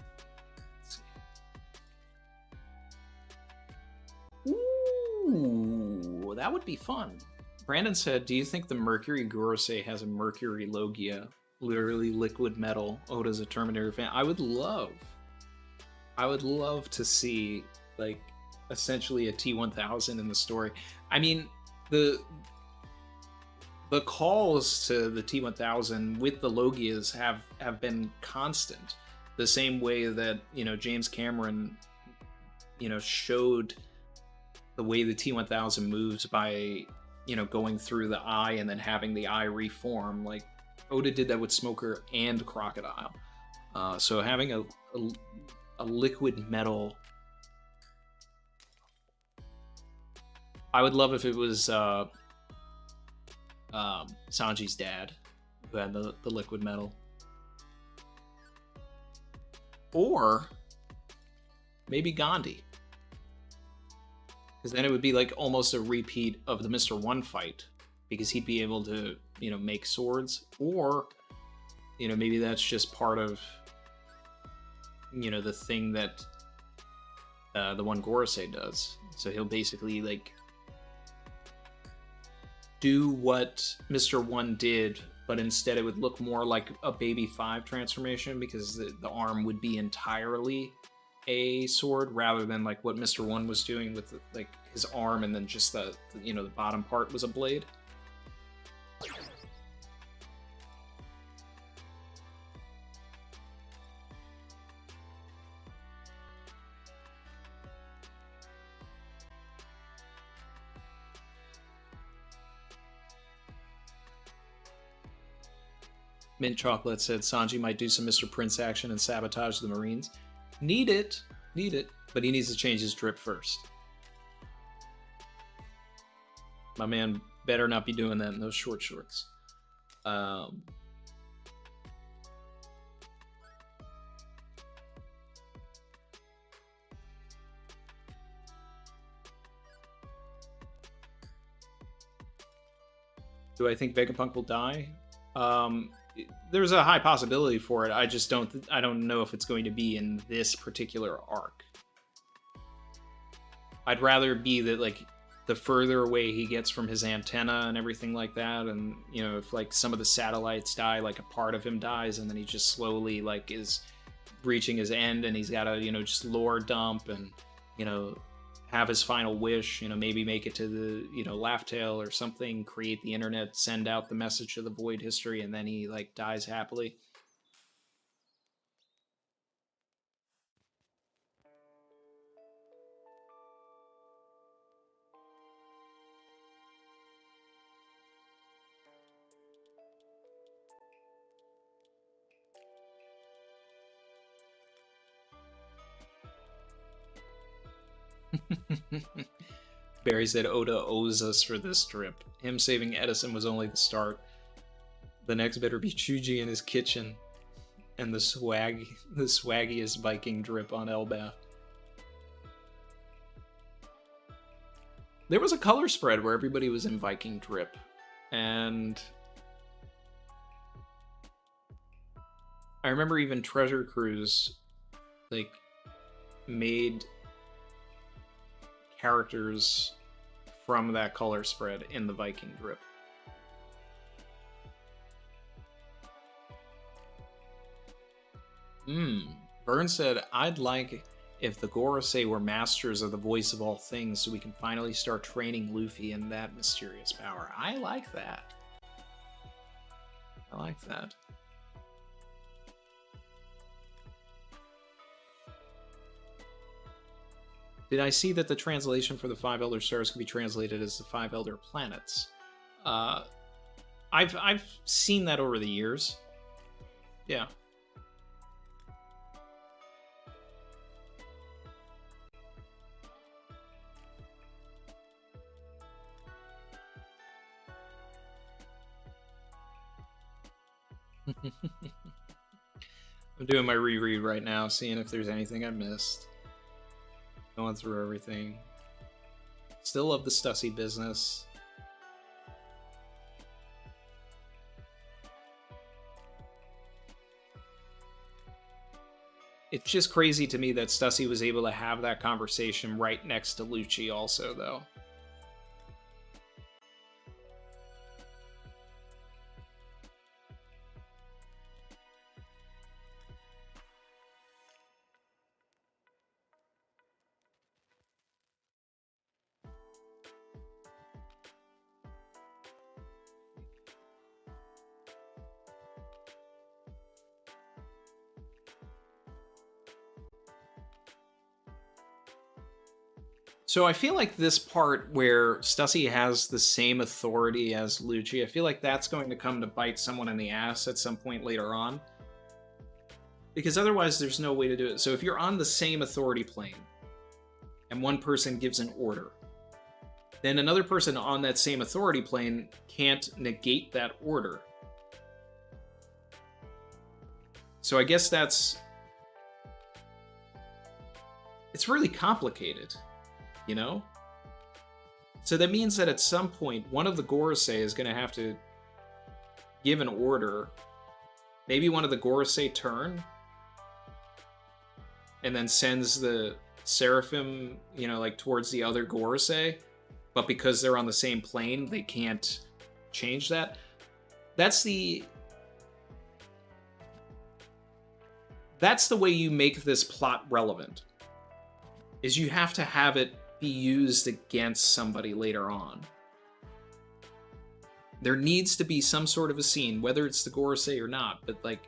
Ooh, that would be fun. Brandon said, do you think the Mercury Gorosei has a Mercury Logia? Literally liquid metal. Oda's a Terminator fan. I would love to see, like, essentially a T-1000 in the story. I mean, the calls to the T-1000 with the Logias have been constant. The same way that, you know, James Cameron, you know, showed the way the T-1000 moves by, you know, going through the eye and then having the eye reform. Like, Oda did that with Smoker and Crocodile. So having a liquid metal... I would love if it was Sanji's dad who had the liquid metal. Or maybe Gandhi. Because then it would be like almost a repeat of the Mr. One fight, because he'd be able to, you know, make swords. Or, you know, maybe that's just part of, you know, the thing that the one Gorosei does. So he'll basically like do what Mr. One did, but instead it would look more like a Baby 5 transformation, because the arm would be entirely a sword rather than like what Mr. One was doing with like his arm and then just the you know, the bottom part was a blade. Mint Chocolate said Sanji might do some Mr. Prince action and sabotage the Marines. Need it, but he needs to change his drip first. My man better not be doing that in those short shorts. Do I think Vegapunk will die? There's a high possibility for it. I just I don't know if it's going to be in this particular arc. I'd rather be that, like, the further away he gets from his antenna and everything like that, and you know, if like some of the satellites die, like a part of him dies, and then he just slowly like is reaching his end, and he's got to, you know, just lore dump and, you know, have his final wish, you know, maybe make it to the, you know, Laugh Tale or something, create the internet, send out the message to the void history, and then he like dies happily. Barry said Oda owes us for this trip. Him saving Edison was only the start. The next better be Chuji in his kitchen and the swaggiest Viking drip on Elbath. There was a color spread where everybody was in Viking drip, and I remember even Treasure Cruise like made characters from that color spread in the Viking drip. Vern said, I'd like if the Gorosei were masters of the voice of all things so we can finally start training Luffy in that mysterious power. I like that. I like that. Did I see that the translation for the Five Elder Stars can be translated as the Five Elder Planets? I've seen that over the years. Yeah. I'm doing my reread right now, seeing if there's anything I missed. Going through everything. Still love the Stussy business. It's just crazy to me that Stussy was able to have that conversation right next to Lucci also, though. So I feel like this part where Stussy has the same authority as Lucci, I feel like that's going to come to bite someone in the ass at some point later on. Because otherwise there's no way to do it. So if you're on the same authority plane, and one person gives an order, then another person on that same authority plane can't negate that order. So I guess it's really complicated. You know? So that means that at some point, one of the Gorosei is going to have to give an order. Maybe one of the Gorosei turn. And then sends the Seraphim, you know, like towards the other Gorosei. But because they're on the same plane, they can't change that. That's the way you make this plot relevant. Is you have to have it be used against somebody later on. There needs to be some sort of a scene, whether it's the Gorosei or not, but like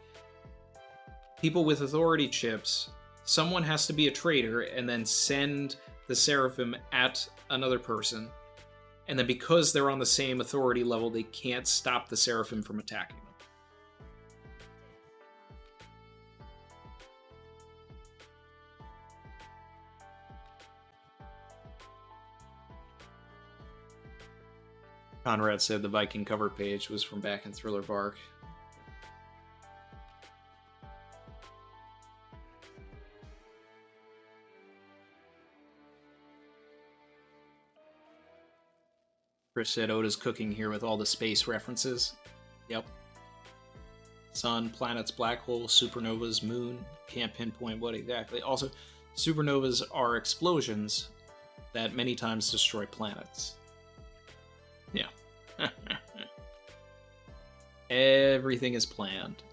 people with authority chips, someone has to be a traitor and then send the Seraphim at another person, and then because they're on the same authority level, they can't stop the Seraphim from attacking them. Conrad said the Viking cover page was from back in Thriller Bark. Chris said Oda's cooking here with all the space references. Yep. Sun, planets, black holes, supernovas, moon. Can't pinpoint what exactly. Also, supernovas are explosions that many times destroy planets. Yeah. Everything is planned.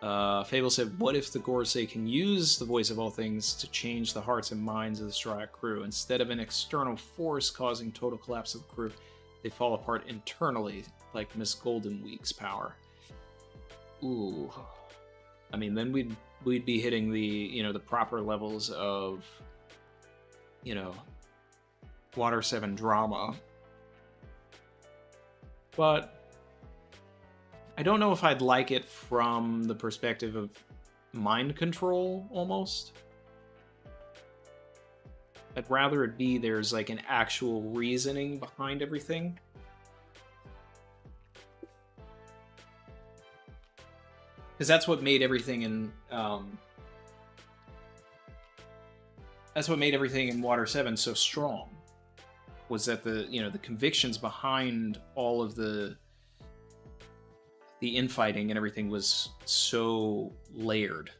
Fable said, what if the Gorosei can use the voice of all things to change the hearts and minds of the Stryok crew? Instead of an external force causing total collapse of the crew, they fall apart internally, like Miss Goldenweek's power. Ooh. I mean, then we'd be hitting the, the proper levels of, Water 7 drama. But I don't know if I'd like it from the perspective of mind control, almost. I'd rather it be there's like an actual reasoning behind everything. Because that's what made everything in Water 7 so strong. Was that the convictions behind all of the infighting and everything was so layered.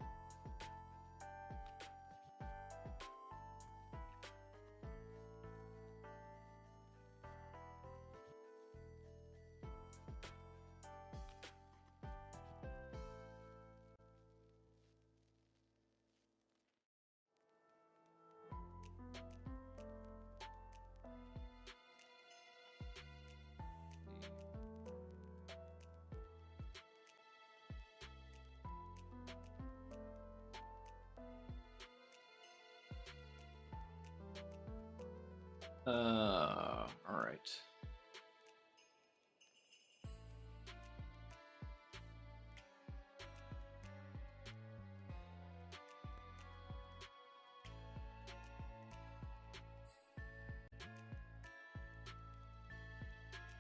All right.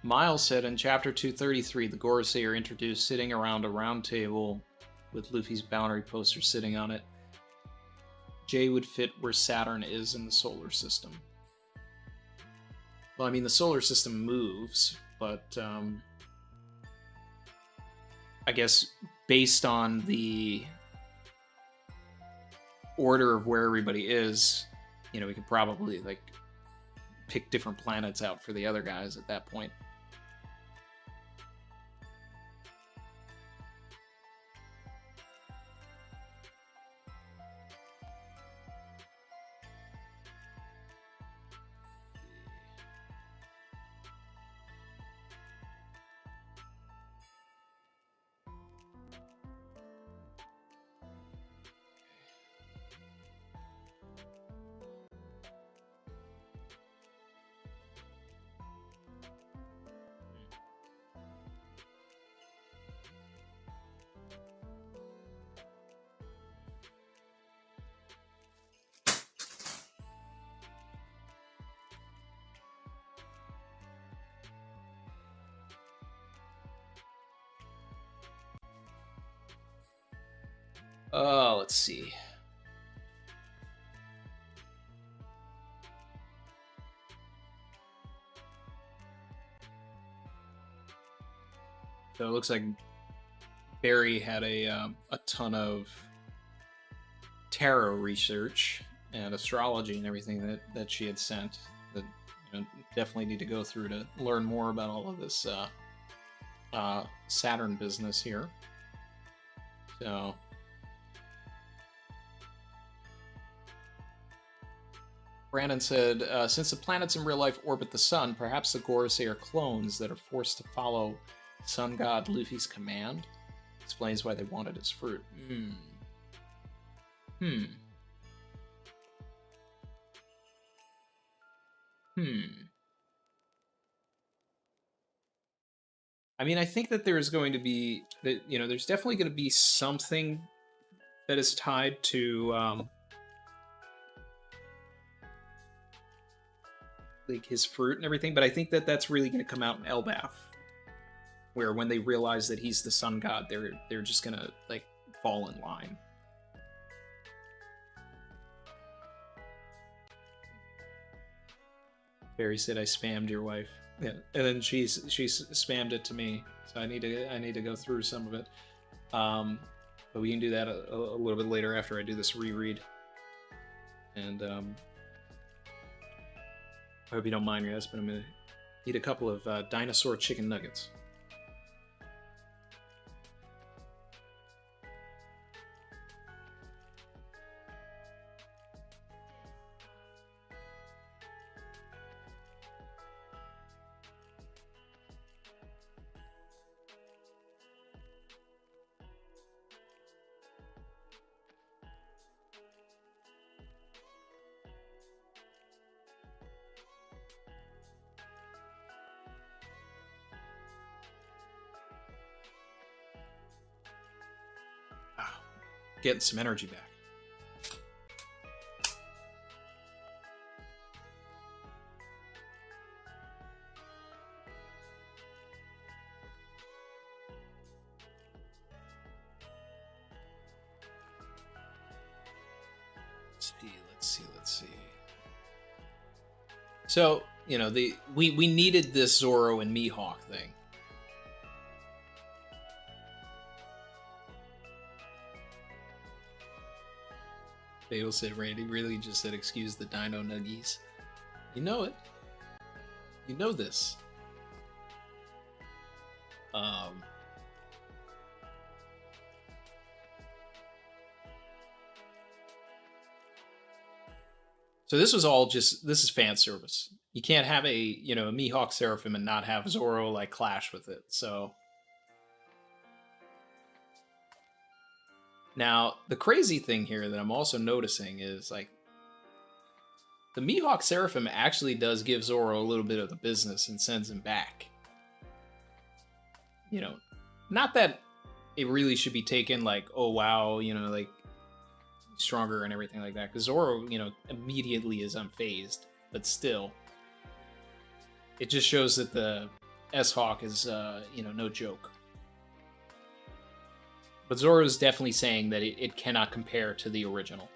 Miles said in Chapter 233, the Gorosei are introduced sitting around a round table with Luffy's boundary poster sitting on it. J would fit where Saturn is in the solar system. Well, I mean, the solar system moves, but I guess based on the order of where everybody is, we could probably, like, pick different planets out for the other guys at that point. Let's see. So it looks like Barry had a ton of tarot research and astrology and everything that she had sent that definitely need to go through to learn more about all of this Saturn business here. So Brandon said, since the planets in real life orbit the sun, perhaps the Gorosei are clones that are forced to follow Sun God Luffy's command. Explains why they wanted his fruit. I mean, I think that there's going to be, there's definitely going to be something that is tied to, like his fruit and everything, but I think that that's really going to come out in Elbaf, where when they realize that he's the sun god, they're just going to like fall in line. Barry said I spammed your wife. Yeah, and then she's spammed it to me, so I need to go through some of it. But we can do that a little bit later after I do this reread. And I hope you don't mind, guys, but I'm gonna eat a couple of dinosaur chicken nuggets. Getting some energy back. Let's see. So, you know, we needed this Zoro and Mihawk thing. Bagel said, Randy really just said, excuse the dino nuggies. You know it. You know this. So this was all just, this is fan service. You can't have a, you know, a Mihawk Seraphim and not have Zoro, like, clash with it, so... Now, the crazy thing here that I'm also noticing is, like, the Mihawk Seraphim actually does give Zoro a little bit of the business and sends him back. You know, not that it really should be taken like, oh wow, you know, like, stronger and everything like that, because Zoro, you know, immediately is unfazed, but still, it just shows that the S-Hawk is, you know, no joke. But Zoro is definitely saying that it cannot compare to the original.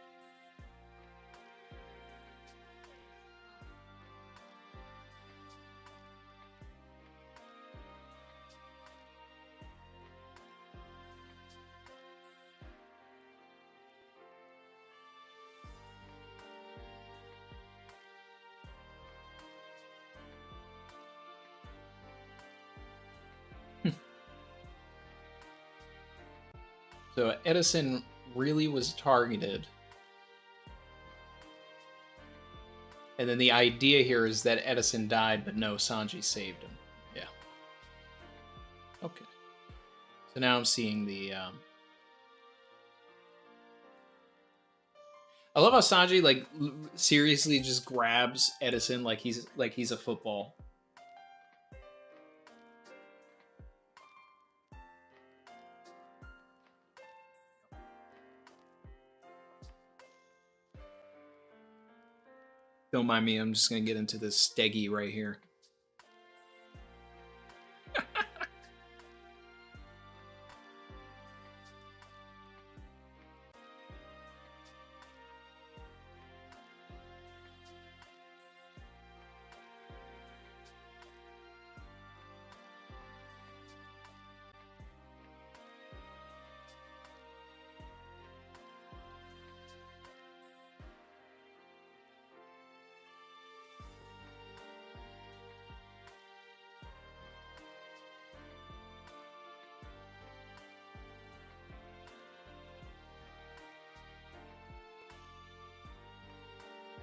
So Edison really was targeted. And then the idea here is that Edison died, but no, Sanji saved him. Yeah. Okay. So now I'm seeing the... I love how Sanji, like, seriously just grabs Edison like he's a football. Don't mind me, I'm just gonna get into this steggy right here.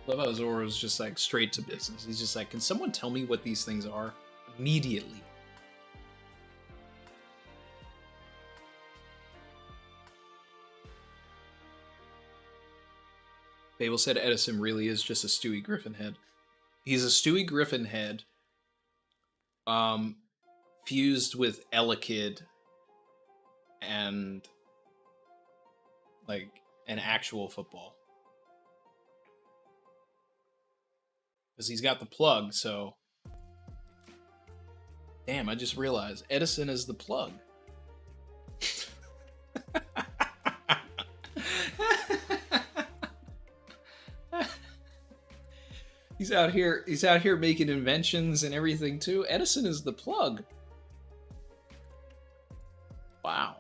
Love how Zoro's just like straight to business. He's just like, can someone tell me what these things are? Immediately. Babel said Edison really is just a Stewie Griffin head. He's a Stewie Griffin head fused with Elekid and like an actual football. Because he's got the plug, so... Damn, I just realized Edison is the plug. He's out here making inventions and everything too. Edison is the plug. Wow.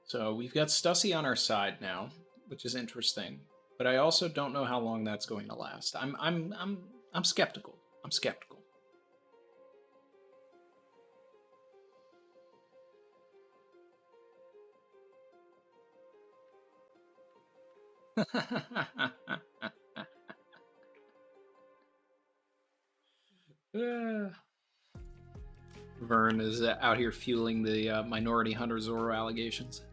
So we've got Stussy on our side now, which is interesting. But I also don't know how long that's going to last. I'm skeptical. I'm skeptical. Vern is out here fueling the Minority Hunter Zoro allegations.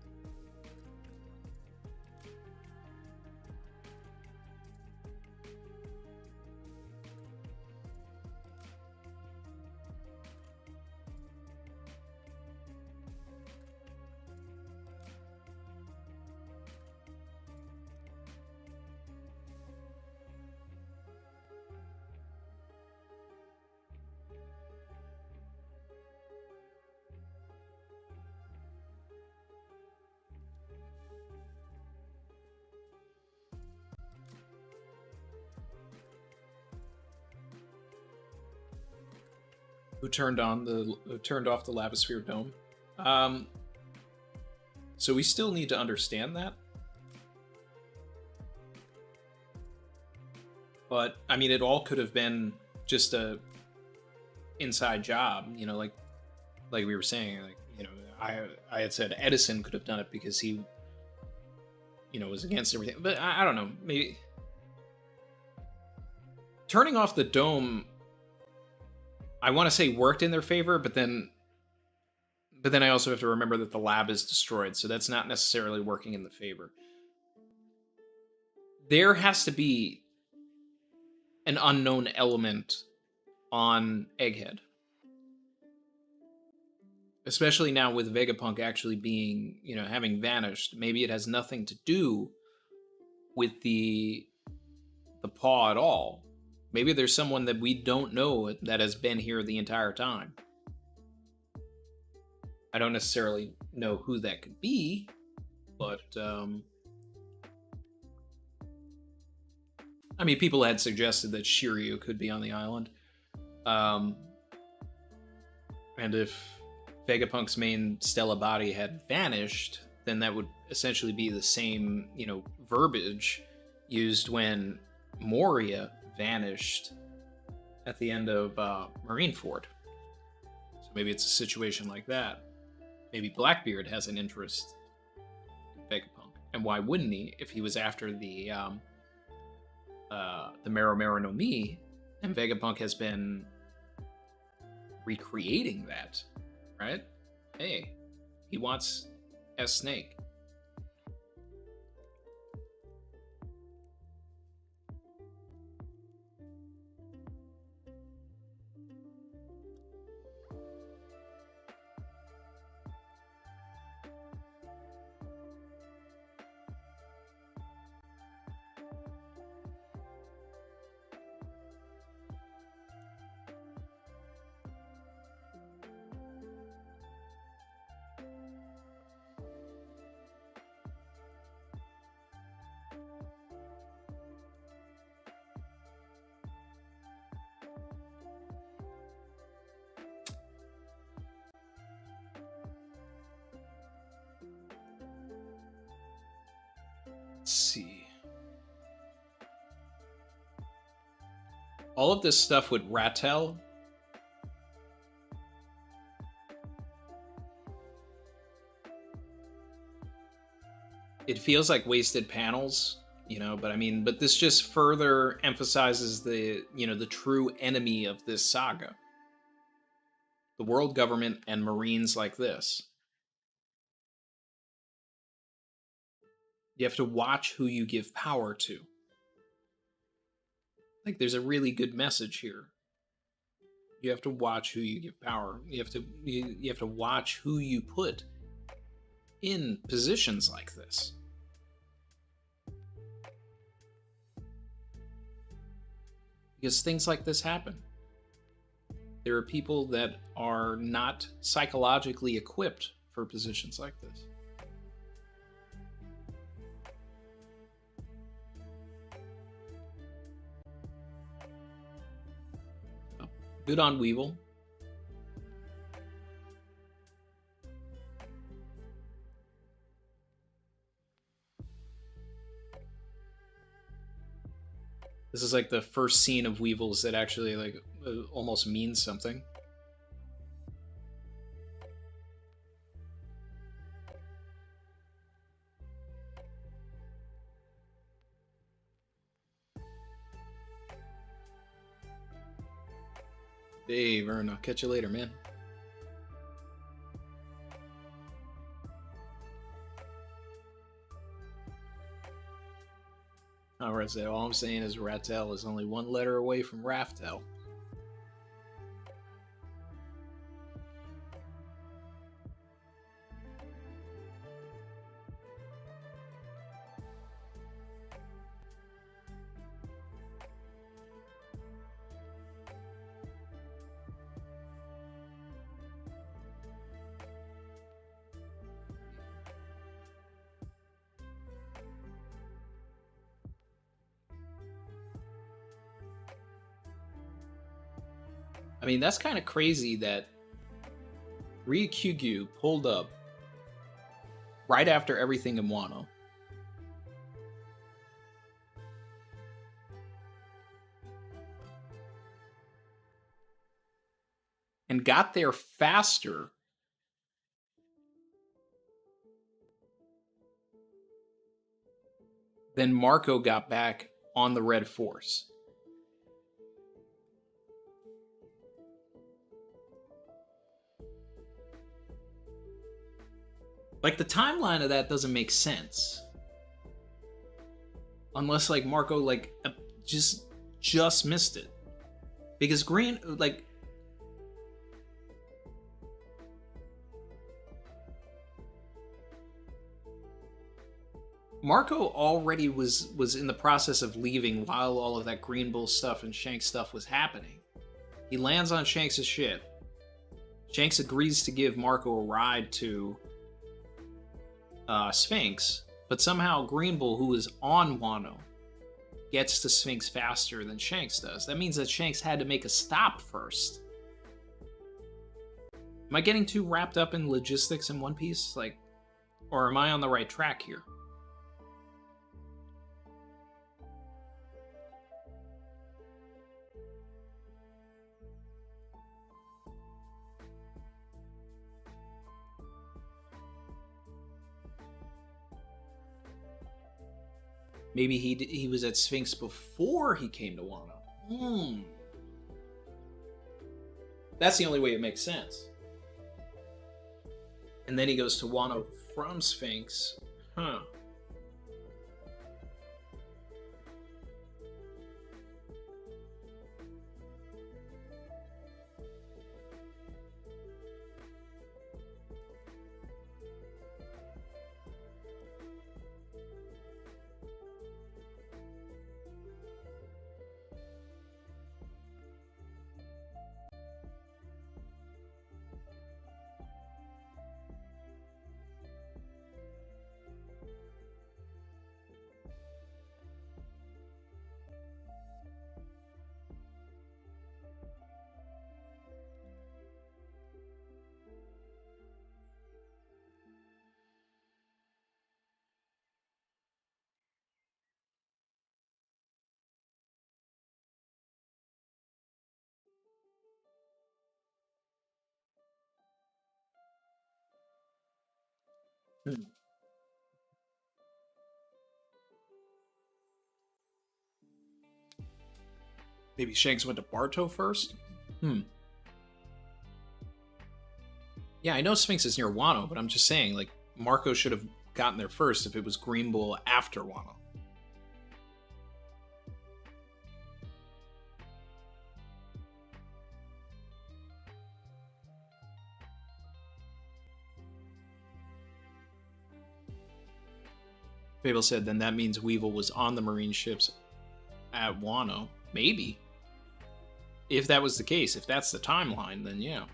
Who turned off the Lavasphere Dome? So we still need to understand that. But I mean, it all could have been just a inside job, you know, like we were saying, like, you know, I had said Edison could have done it because he, you know, was against everything. But I don't know, maybe turning off the dome, I want to say worked in their favor, but then I also have to remember that the lab is destroyed, so that's not necessarily working in the favor. There has to be an unknown element on Egghead. Especially now with Vegapunk actually being, you know, having vanished. Maybe it has nothing to do with the paw at all. Maybe there's someone that we don't know that has been here the entire time. I don't necessarily know who that could be, but I mean, people had suggested that Shiryu could be on the island. And if Vegapunk's main Stella body had vanished, then that would essentially be the same, you know, verbiage used when Moria vanished at the end of Marineford. So maybe it's a situation like that. Maybe Blackbeard has an interest in Vegapunk. And why wouldn't he if he was after the Mero Mero no Mi, and Vegapunk has been recreating that, right? Hey, he wants S Snake. Let's see. All of this stuff with Rattel. It feels like wasted panels, you know, but I mean, but this just further emphasizes the, you know, the true enemy of this saga. The world government and Marines like this. You have to watch who you give power to. Like, there's a really good message here. You have to watch who you give power. You have to watch who you put in positions like this. Because things like this happen. There are people that are not psychologically equipped for positions like this. Good on Weevil. This is like the first scene of Weevils that actually like almost means something. Hey, Vern, I'll catch you later, man. Alright, so all I'm saying is Ratel is only one letter away from Raftel. I mean, that's kind of crazy that Ryukyugu pulled up right after everything in Wano. And got there faster than Marco got back on the Red Force. Like, the timeline of that doesn't make sense. Unless, like, Marco, like, just missed it. Because Green, like... Marco already was in the process of leaving while all of that Green Bull stuff and Shanks stuff was happening. He lands on Shanks' ship. Shanks agrees to give Marco a ride to Sphinx, but somehow Green Bull, who is on Wano, gets to Sphinx faster than Shanks does. That means that Shanks had to make a stop first. Am I getting too wrapped up in logistics in One Piece? Like, or am I on the right track here? Maybe he was at Sphinx before he came to Wano. That's the only way it makes sense. And then he goes to Wano from Sphinx. Huh. Maybe Shanks went to Barto first? Yeah, I know Sphinx is near Wano, but I'm just saying, like, Marco should have gotten there first if it was Green Bull after Wano. Fable said, then that means Weevil was on the Marine ships at Wano. Maybe. If that was the case, if that's the timeline, then yeah.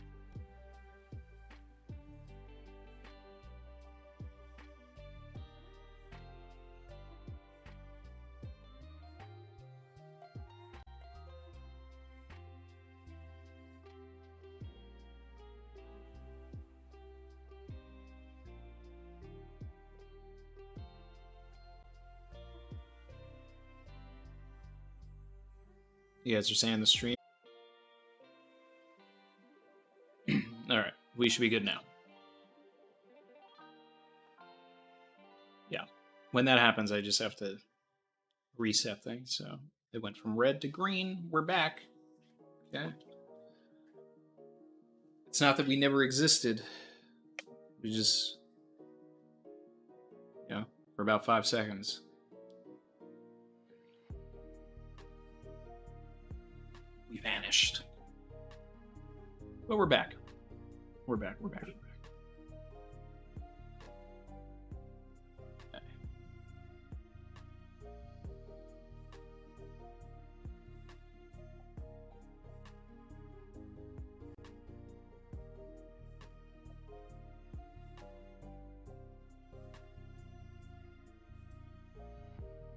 You guys are saying the stream. All right, we should be good now. Yeah, when that happens, I just have to reset things. So it went from red to green. We're back. Okay. It's not that we never existed. We just, for about 5 seconds. We vanished. But we're back. We're back. Okay.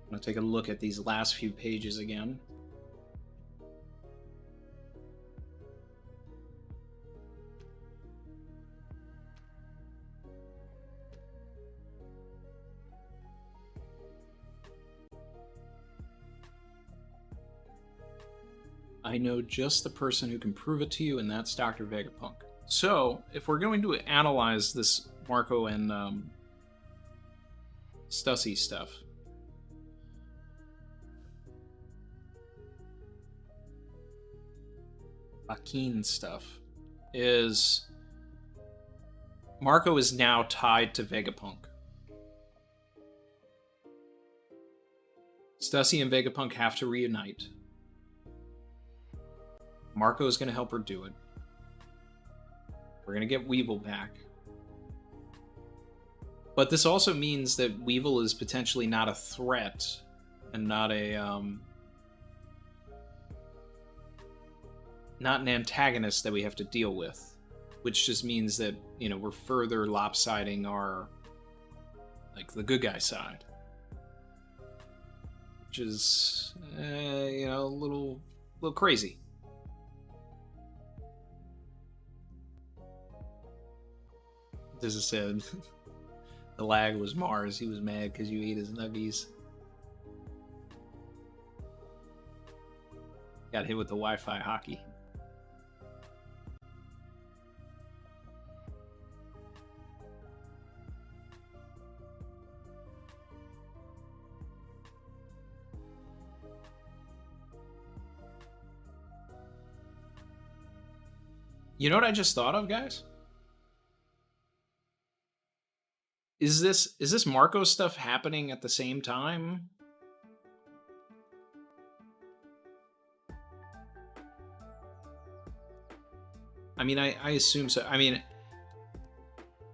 I'm going to take a look at these last few pages again. I know just the person who can prove it to you, and that's Dr. Vegapunk. So, if we're going to analyze this Marco and Stussy stuff, Akin stuff, is Marco is now tied to Vegapunk. Stussy and Vegapunk have to reunite. Marco is going to help her do it. We're going to get Weevil back. But this also means that Weevil is potentially not a threat and not an antagonist that we have to deal with, which just means that, we're further lopsiding our, the good guy side, which is, a little crazy. This is said. The lag was Mars. He was mad because you ate his nuggies. Got hit with the Wi-Fi hockey. You know what I just thought of, guys? Is this Marco stuff happening at the same time? I mean, I assume so. I mean,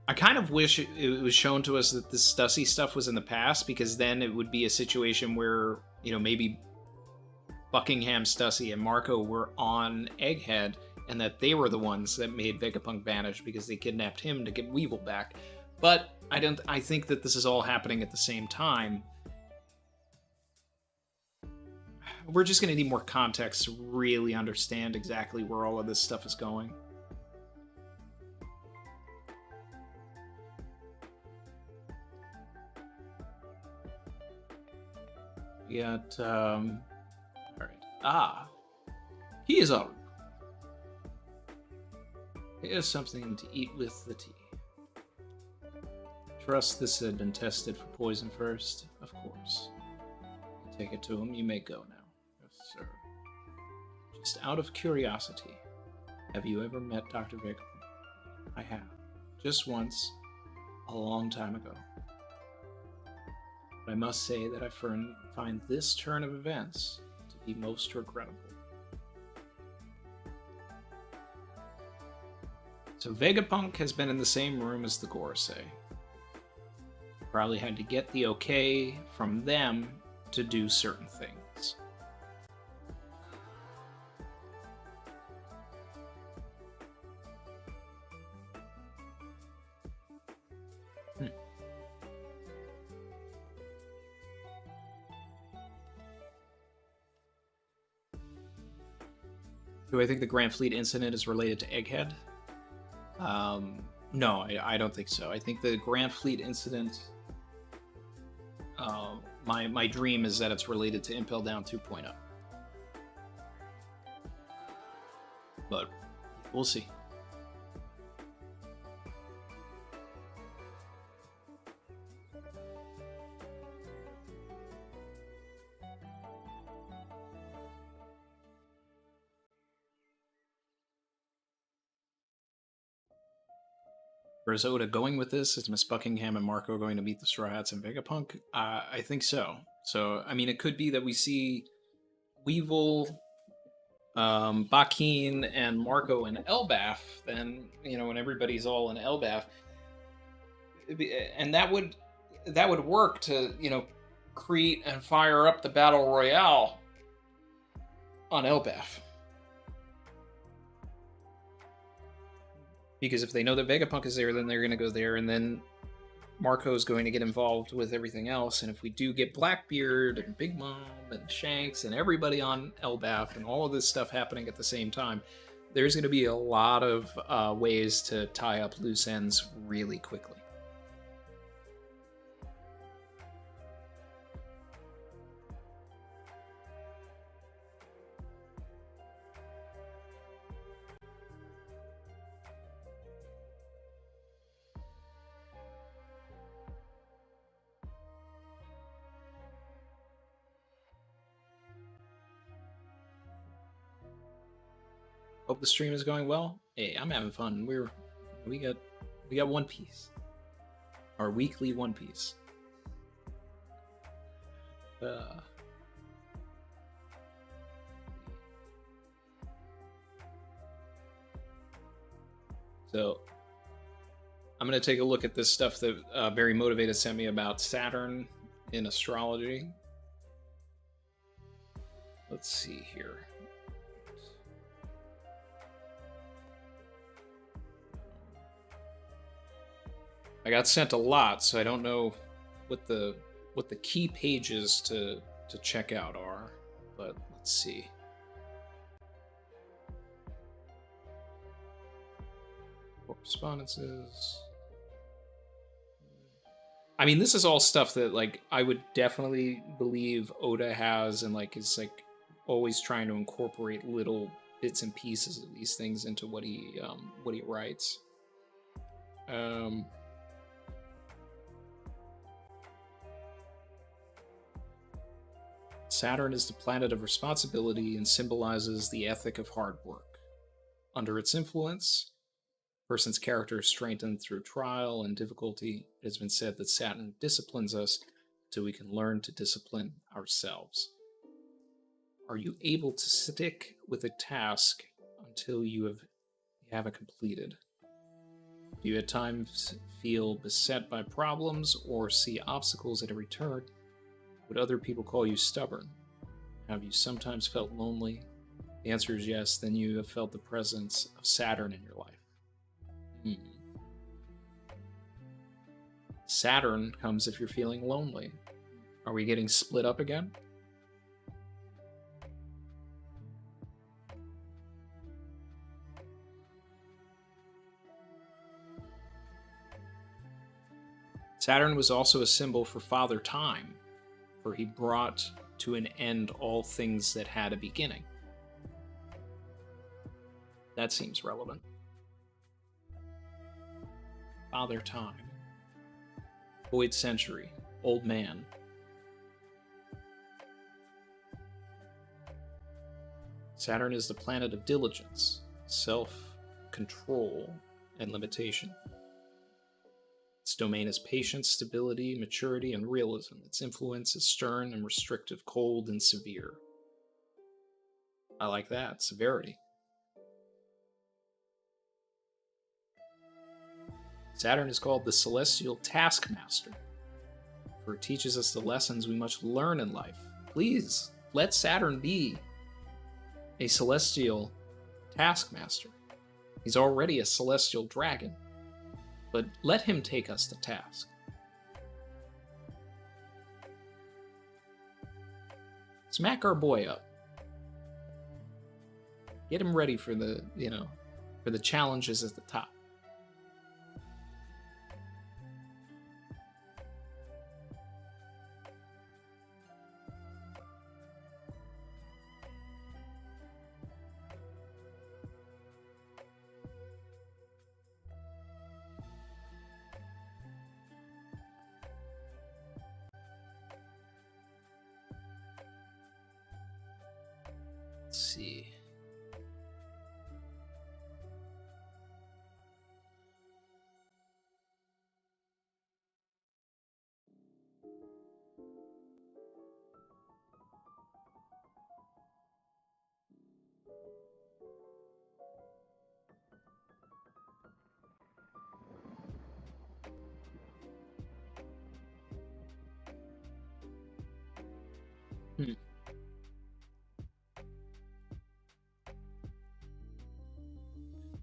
I kind of wish it was shown to us that this Stussy stuff was in the past, because then it would be a situation where, maybe Buckingham, Stussy, and Marco were on Egghead, and that they were the ones that made Vegapunk vanish because they kidnapped him to get Weevil back. But I think that this is all happening at the same time. We're just going to need more context to really understand exactly where all of this stuff is going. We got, all right. He is up. Here's something to eat with the tea. Trust this had been tested for poison first, of course. Take it to him, you may go now. Yes, sir. Just out of curiosity, have you ever met Dr. Vegapunk? I have. Just once, a long time ago. But I must say that I find this turn of events to be most regrettable. So Vegapunk has been in the same room as the Gorosei. Probably had to get the okay from them to do certain things. Do I think the Grand Fleet incident is related to Egghead? No, I don't think so. I think the Grand Fleet incident, my dream is that it's related to Impel Down 2.0. We'll see. Or is Oda going with this? Is Miss Buckingham and Marco going to meet the Straw Hats and Vegapunk? I think so. So, I mean, it could be that we see Weevil, Bakin, and Marco in Elbaf, then, you know, when everybody's all in Elbaf. And that would work to, you know, create and fire up the Battle Royale on Elbaf. Because if they know that Vegapunk is there, then they're going to go there, and then Marco's going to get involved with everything else. And if we do get Blackbeard and Big Mom and Shanks and everybody on Elbaf and all of this stuff happening at the same time, there's going to be a lot of ways to tie up loose ends really quickly. Hope the stream is going well. Hey, I'm having fun. We got One Piece. Our weekly One Piece. So I'm gonna take a look at this stuff that Very Motivated sent me about Saturn in astrology. Let's see here. I got sent a lot, so I don't know what the key pages to check out are, but let's see. Correspondences. I mean, this is all stuff that, like, I would definitely believe Oda has, and like is like always trying to incorporate little bits and pieces of these things into what he writes. Saturn is the planet of responsibility and symbolizes the ethic of hard work. Under its influence, a person's character is strengthened through trial and difficulty. It has been said that Saturn disciplines us so we can learn to discipline ourselves. Are you able to stick with a task until you have it completed? Do you at times feel beset by problems or see obstacles at every turn? Would other people call you stubborn? Have you sometimes felt lonely? The answer is yes, then you have felt the presence of Saturn in your life. Saturn comes if you're feeling lonely. Are we getting split up again? Saturn was also a symbol for Father Time, for he brought to an end all things that had a beginning. That seems relevant. Father Time. Void Century. Old Man. Saturn is the planet of diligence, self-control, and limitation. Its domain is patience, stability, maturity, and realism. Its influence is stern and restrictive, cold and severe. I like that. Severity. Saturn is called the celestial taskmaster, for it teaches us the lessons we must learn in life. Please, let Saturn be a celestial taskmaster. He's already a celestial dragon, but let him take us to task. Smack our boy up. Get him ready for the, for the challenges at the top. Let's see.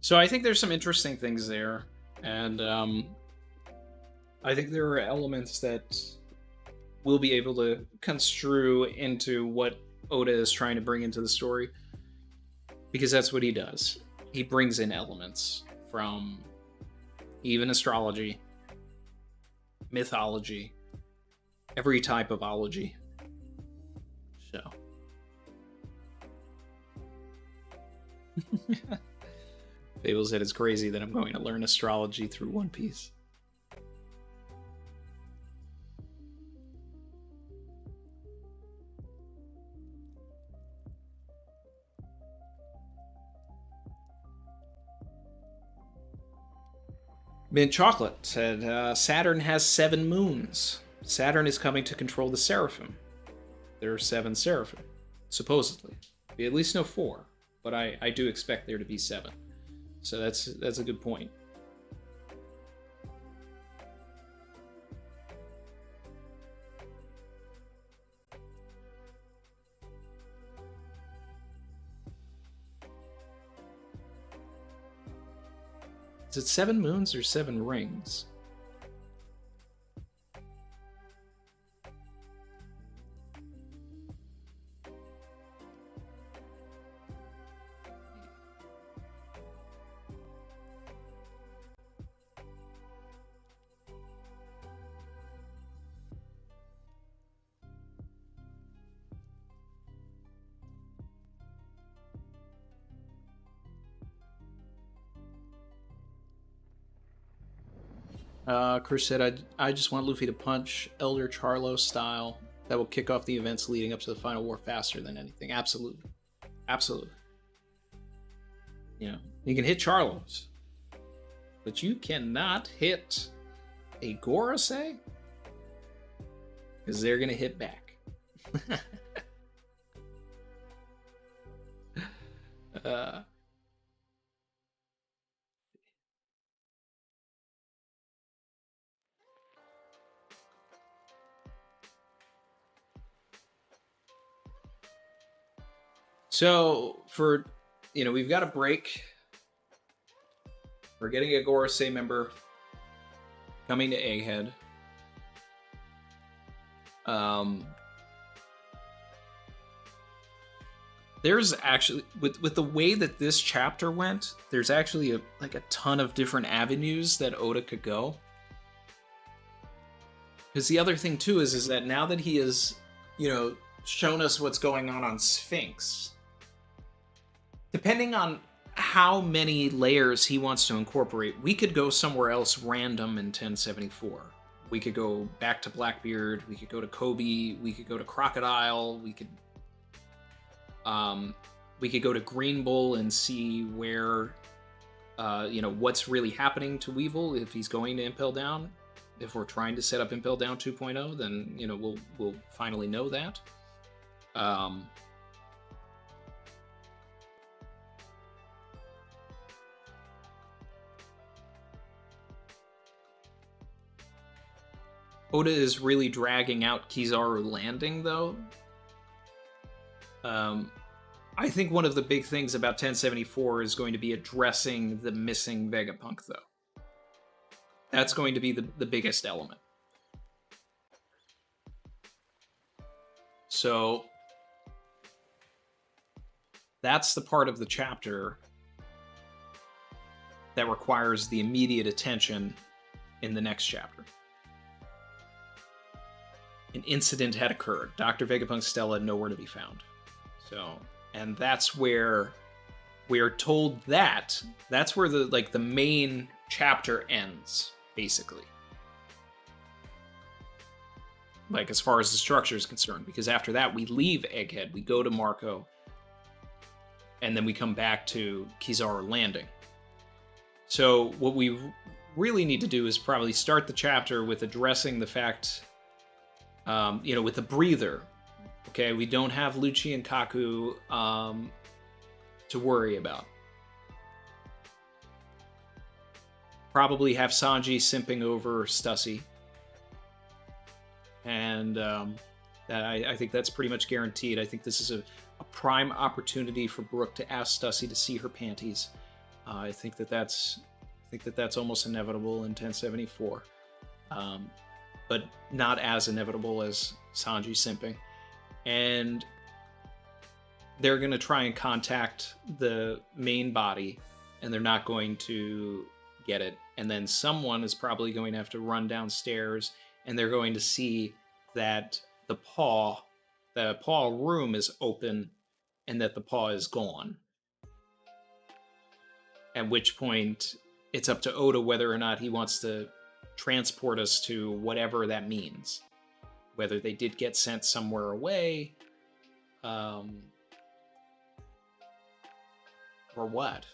So I think there's some interesting things there, and I think there are elements that we'll be able to construe into what Oda is trying to bring into the story, because that's what he does. He brings in elements from even astrology, mythology, every type of ology. So. Fable said it's crazy that I'm going to learn astrology through One Piece. Mint Chocolate said, Saturn has 7 moons. Saturn is coming to control the Seraphim. There are 7 Seraphim, supposedly. We at least know 4, but I do expect there to be 7. So that's a good point. Is it 7 moons or 7 rings? Chris said, I just want Luffy to punch Elder Charlo style. That will kick off the events leading up to the final war faster than anything. Absolutely. Absolutely. You know, you can hit Charlos, but you cannot hit a Gorosei, because they're going to hit back. So, we've got a break. We're getting a Gorosei member coming to Egghead. There's actually, with the way that this chapter went, there's actually a ton of different avenues that Oda could go. Because the other thing too is that now that he has, shown us what's going on Sphinx, depending on how many layers he wants to incorporate, we could go somewhere else random in 1074. We could go back to Blackbeard, we could go to Kobe, we could go to Crocodile, we could go to Green Bull and see where, what's really happening to Weevil if he's going to Impel Down. If we're trying to set up Impel Down 2.0, then, we'll finally know that. Oda is really dragging out Kizaru Landing, though. I think one of the big things about 1074 is going to be addressing the missing Vegapunk, though. That's going to be the biggest element. So, that's the part of the chapter that requires the immediate attention in the next chapter. An incident had occurred. Dr. Vegapunk's Stella nowhere to be found. So, and that's where we are told that's where the main chapter ends, basically. As far as the structure is concerned, because after that we leave Egghead, we go to Marco, and then we come back to Kizaru Landing. So what we really need to do is probably start the chapter with addressing the fact, with the breather. Okay, we don't have Lucci and Kaku to worry about. Probably have Sanji simping over Stussy. And I think that's pretty much guaranteed. I think this is a prime opportunity for Brooke to ask Stussy to see her panties. I think that's almost inevitable in 1074, but not as inevitable as Sanji simping. And they're going to try and contact the main body, and they're not going to get it. And then someone is probably going to have to run downstairs, and they're going to see that the paw room is open and that the paw is gone. At which point, it's up to Oda whether or not he wants to transport us to whatever that means. Whether they did get sent somewhere away, or what.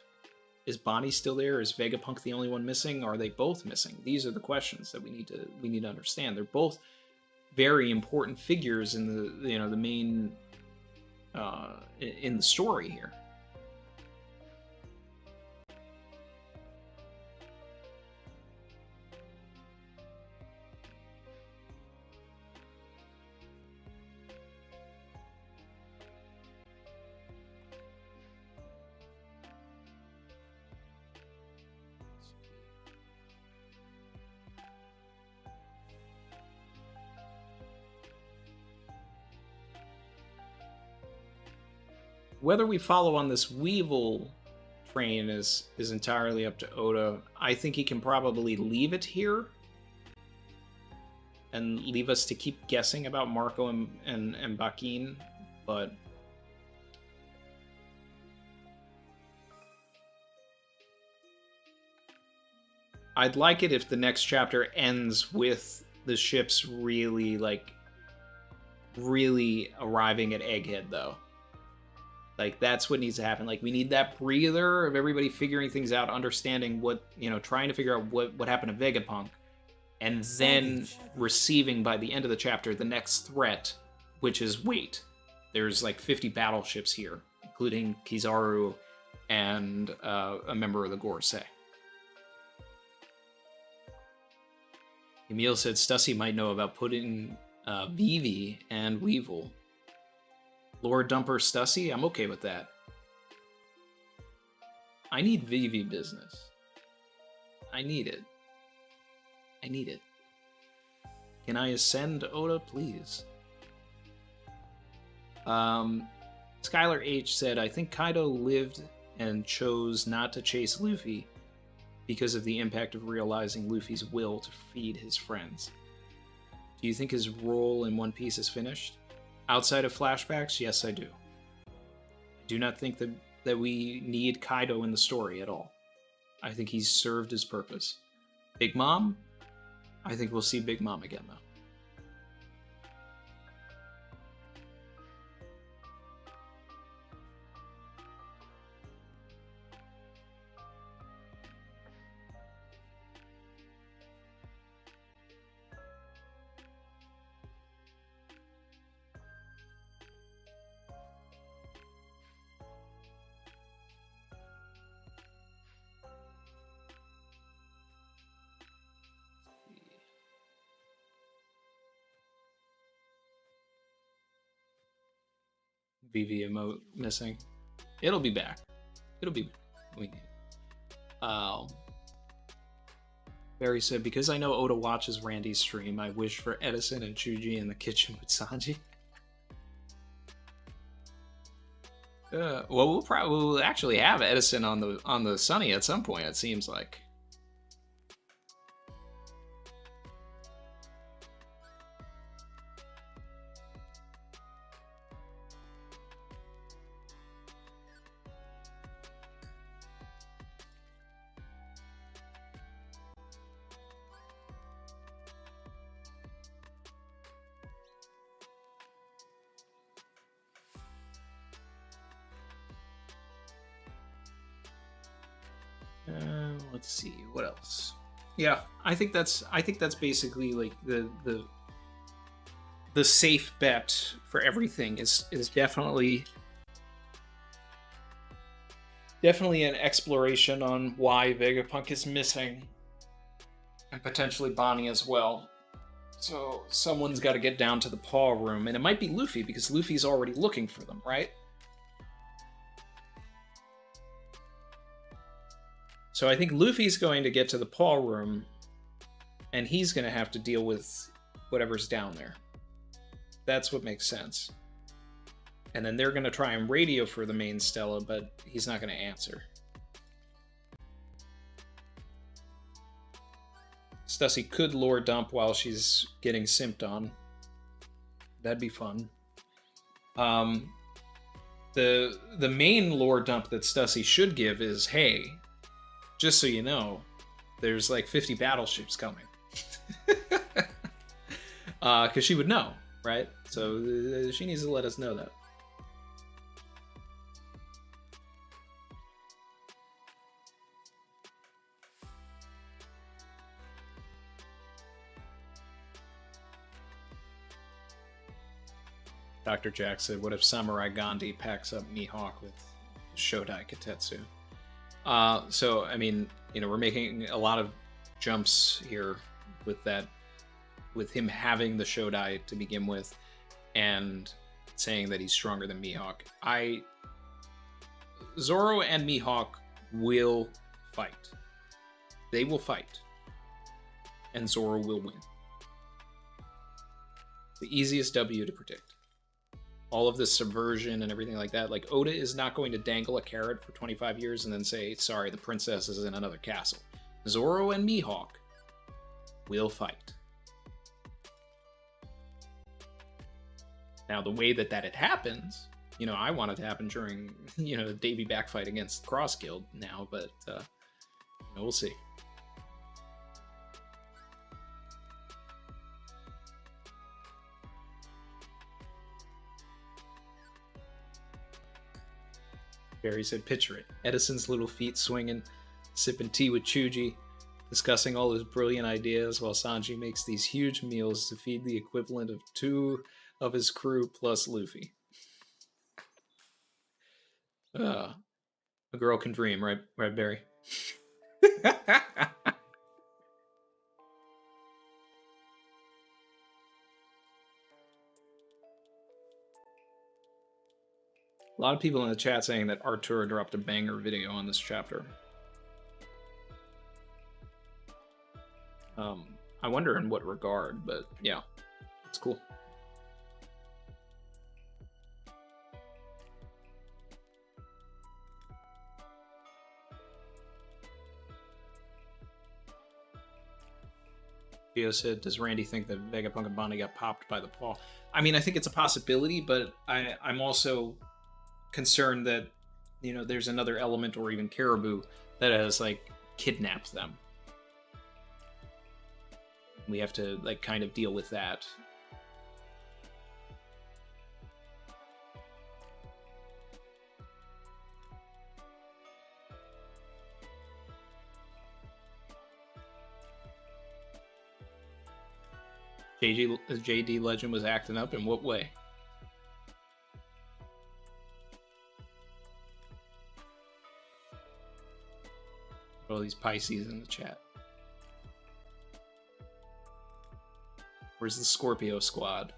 Is Bonnie still there? Is Vegapunk the only one missing? Are they both missing? These are the questions that we need to understand. They're both very important figures in the main in the story here. Whether we follow on this Weevil train is entirely up to Oda. I think he can probably leave it here and leave us to keep guessing about Marco and Bakin, but I'd like it if the next chapter ends with the ships really arriving at Egghead, though. Like, that's what needs to happen. Like, we need that breather of everybody figuring things out, understanding trying to figure out what happened to Vegapunk, and then receiving, by the end of the chapter, the next threat, which is, wait, there's like 50 battleships here, including Kizaru and a member of the Gorosei. Emil said Stussy might know about putting Vivi and Weevil. Lord Dumper Stussy? I'm okay with that. I need Vivi business. I need it. Can I ascend Oda, please? Skylar H said, I think Kaido lived and chose not to chase Luffy because of the impact of realizing Luffy's will to feed his friends. Do you think his role in One Piece is finished? Outside of flashbacks, yes, I do. I do not think that we need Kaido in the story at all. I think he's served his purpose. Big Mom? I think we'll see Big Mom again, though. VV emote missing. It'll be back. We need it. Barry said, because I know Oda watches Randy's stream, I wish for Edison and Chuji in the kitchen with Sanji. Well, we'll actually have Edison on the Sunny at some point, it seems like. Let's see what else. Yeah, I think that's basically like the safe bet for everything is definitely an exploration on why Vegapunk is missing, and potentially Bonnie as well. So someone's got to get down to the paw room, and it might be Luffy because Luffy's already looking for them, right? So I think Luffy's going to get to the paw room, and he's going to have to deal with whatever's down there. That's what makes sense. And then they're going to try and radio for the main Stella, but he's not going to answer. Stussy could lore dump while she's getting simped on. That'd be fun. The main lore dump that Stussy should give is, hey, just so you know, there's like 50 battleships coming. Because she would know, right? So she needs to let us know that. Dr. Jack said, what if Samurai Gandhi packs up Mihawk with Shodai Katetsu? So, I mean, you know, we're making a lot of jumps here with that, with him having the Shodai to begin with, and saying that he's stronger than Mihawk. Zoro and Mihawk will fight. They will fight. And Zoro will win. The easiest W to predict. All of this subversion and everything like that. Like, Oda is not going to dangle a carrot for 25 years and then say, sorry, the princess is in another castle. Zoro and Mihawk will fight. Now, the way that it happens, you know, I want it to happen during, you know, the Davy back fight against Cross Guild now, but we'll see. Barry said, picture it. Edison's little feet swinging, sipping tea with Chuji, discussing all his brilliant ideas while Sanji makes these huge meals to feed the equivalent of 2 of his crew plus Luffy. A girl can dream, right, Barry? A lot of people in the chat saying that Arturo dropped a banger video on this chapter. I wonder in what regard, but yeah, it's cool. Gio said, does Randy think that Vegapunk and Bonnie got popped by the paw? I mean, I think it's a possibility, but I'm also concerned that, you know, there's another element, or even Caribou, that has, like, kidnapped them. We have to, like, kind of deal with that. JD Legend was acting up in what way? All these Pisces in the chat. Where's the Scorpio squad?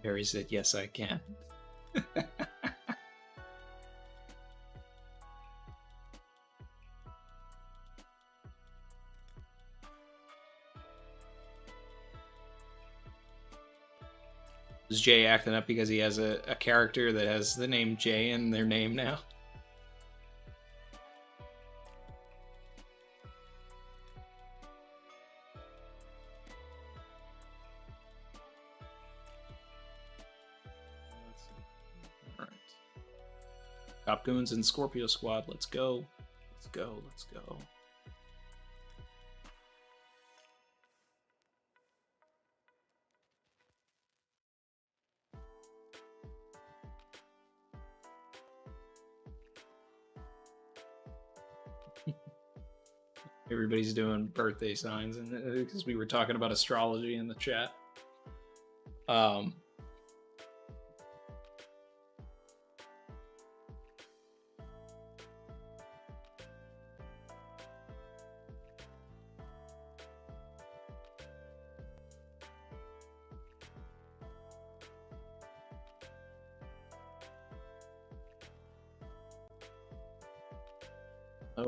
Barry said, yes, I can. Is Jay acting up because he has a character that has the name Jay in their name now? Alright. Top Goons and Scorpio Squad, let's go. Let's go, let's go. Everybody's doing birthday signs, and because we were talking about astrology in the chat. Oh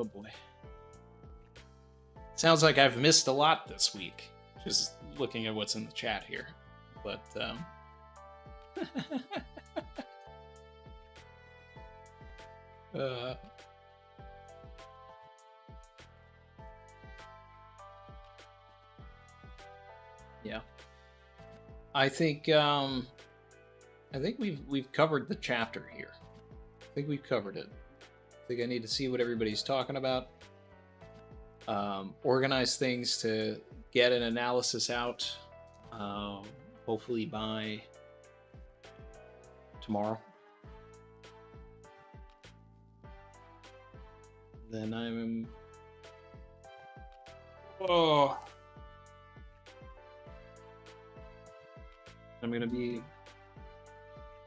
boy. Sounds like I've missed a lot this week, just looking at what's in the chat here. But, yeah. I think we've covered the chapter here. I think we've covered it. I think I need to see what everybody's talking about. Organize things to get an analysis out, hopefully by tomorrow. Then I'm... I'm gonna be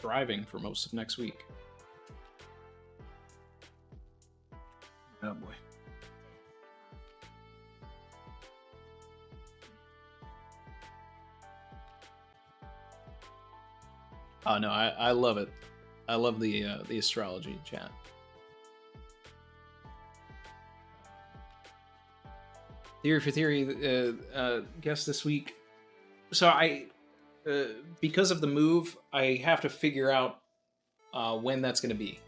driving for most of next week. Oh boy. Oh no, I love it. I love the astrology chat. Theory for Theory guest this week. So I, because of the move, I have to figure out when that's going to be.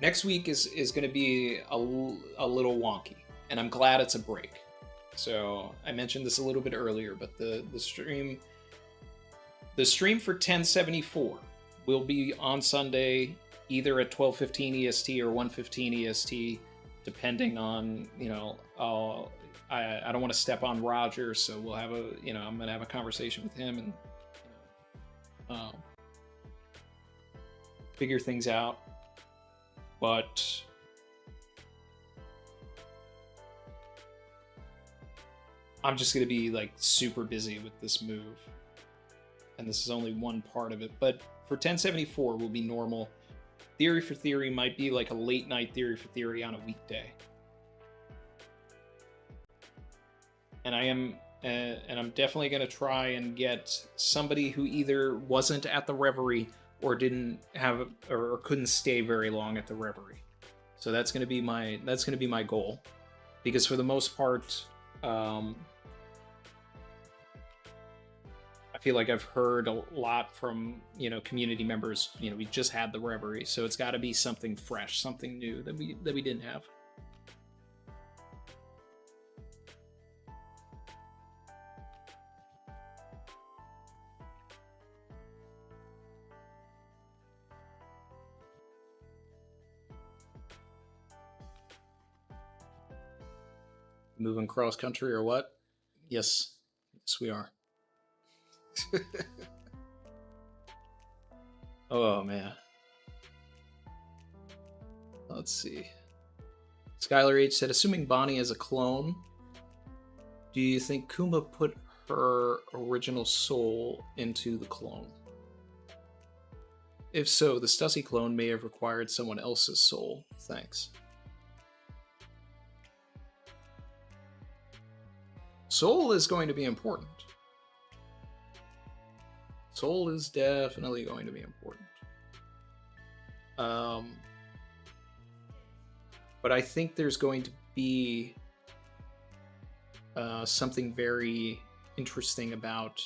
Next week is going to be a little wonky, and I'm glad it's a break. So I mentioned this a little bit earlier, but the stream for 1074 will be on Sunday, either at 12:15 EST or 1:15 EST, depending on, you know, I don't want to step on Roger, so we'll have a, you know, I'm gonna have a conversation with him and figure things out. But I'm just gonna be like super busy with this move, and this is only one part of it. But for 1074 will be normal. Theory for Theory might be like a late night Theory for Theory on a weekday. And I'm definitely going to try and get somebody who either wasn't at the Reverie or didn't have or couldn't stay very long at the Reverie. So that's going to be my goal, because for the most part, I feel like I've heard a lot from, you know, community members. You know, we just had the Reverie, so it's got to be something fresh, something new that we didn't have. Moving cross country or what? Yes, we are. Oh man. Let's see. Skylar H said, assuming Bonnie is a clone, do you think Kuma put her original soul into the clone? If so, the Stussy clone may have required someone else's soul. Thanks. Soul is going to be important. Soul is definitely going to be important. But I think there's going to be something very interesting about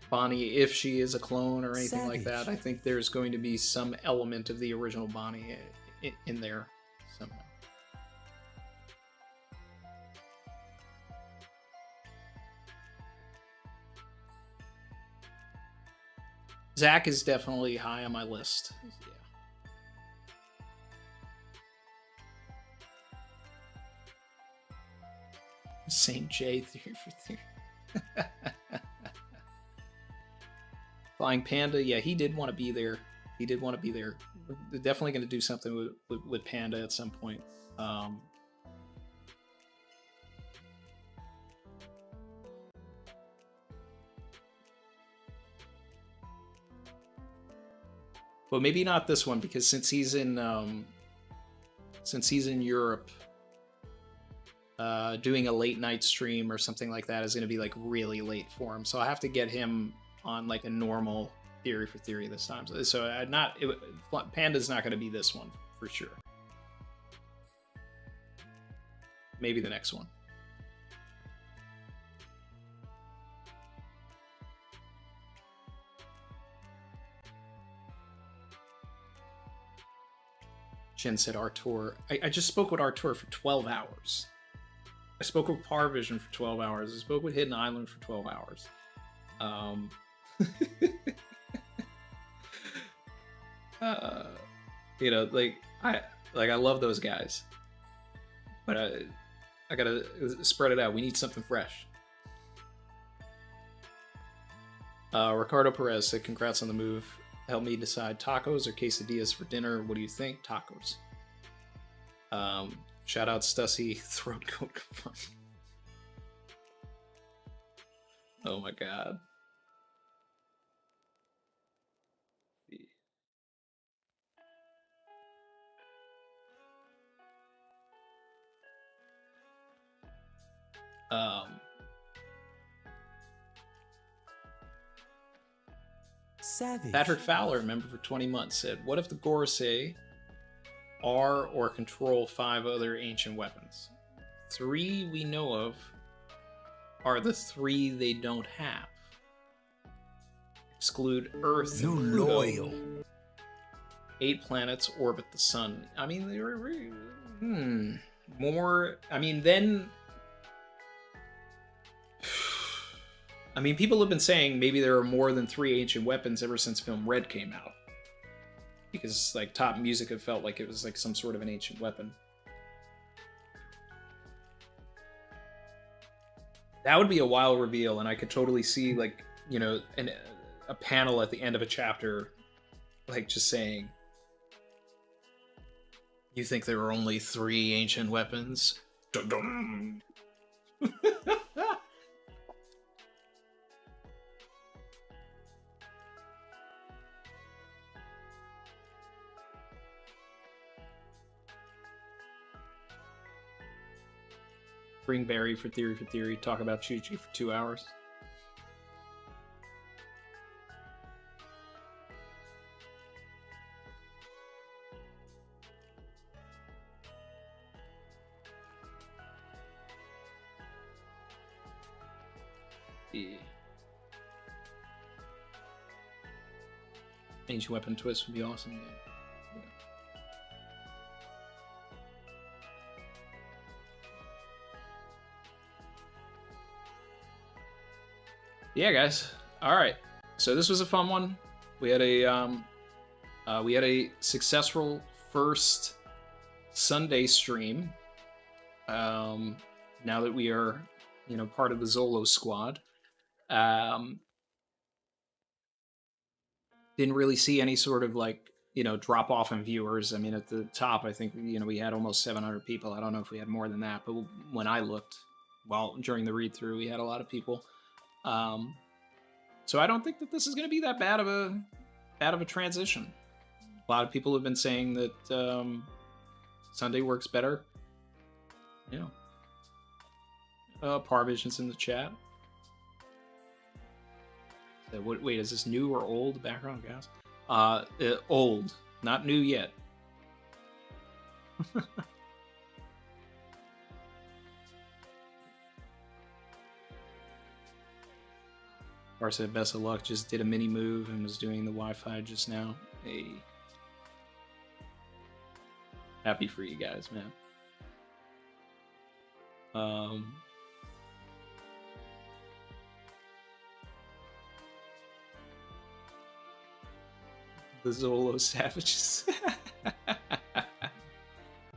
Bonnie, if she is a clone or anything like that. I think there's going to be some element of the original Bonnie in there somehow. Zach is definitely high on my list. Yeah. St. J Theory for Theory. Flying Panda, yeah, he did want to be there. he did want to be there. We're definitely going to do something with Panda at some point. Well, maybe not this one, because since he's in Europe, doing a late night stream or something like that is going to be like really late for him. So I have to get him on like a normal theory for theory this time. So Panda's not going to be this one for sure. Maybe the next one. Jen said Artur. I just spoke with Artur for 12 hours. I spoke with Parvision for 12 hours. I spoke with Hidden Island for 12 hours. You know, I love those guys, but I gotta spread it out. We need something fresh. Ricardo Perez said, "Congrats on the move. Help me decide tacos or quesadillas for dinner. What do you think? Tacos." Shout out Stussy, throat coat confirmed. Oh my god. Savage. Patrick Fowler, member for 20 months, said, "What if the Gorosei are or control 5 other ancient weapons? 3 we know of are the 3 they don't have. Exclude Earth You and Pluto. loyal. 8 planets orbit the sun." I mean, they were more. I mean, then. I mean, people have been saying maybe there are more than 3 ancient weapons ever since film Red came out. Because, like, Top Music have felt like it was, like, some sort of an ancient weapon. That would be a wild reveal, and I could totally see, like, you know, a panel at the end of a chapter, like, just saying, "You think there are only 3 ancient weapons? Dun-dun." Bring Barry for theory, talk about Chi-Chi for 2 hours. Yeah. Ancient weapon twist would be awesome. Yeah. Yeah, guys. All right. So this was a fun one. We had a successful first Sunday stream. Now that we are, you know, part of the Zolo squad, didn't really see any sort of, like, you know, drop off in viewers. I mean, at the top, I think, you know, we had almost 700 people. I don't know if we had more than that, but when I looked, well, during the read through, we had a lot of people. So I don't think that this is going to be that bad of a transition. A lot of people have been saying that Sunday works better. You know, Parvision's in the chat. So wait, is this new or old background, guys? Old, not new yet. Or said, "Best of luck, just did a mini move and was doing the Wi-Fi just now." Hey. Happy for you guys, man. The Zolo savages.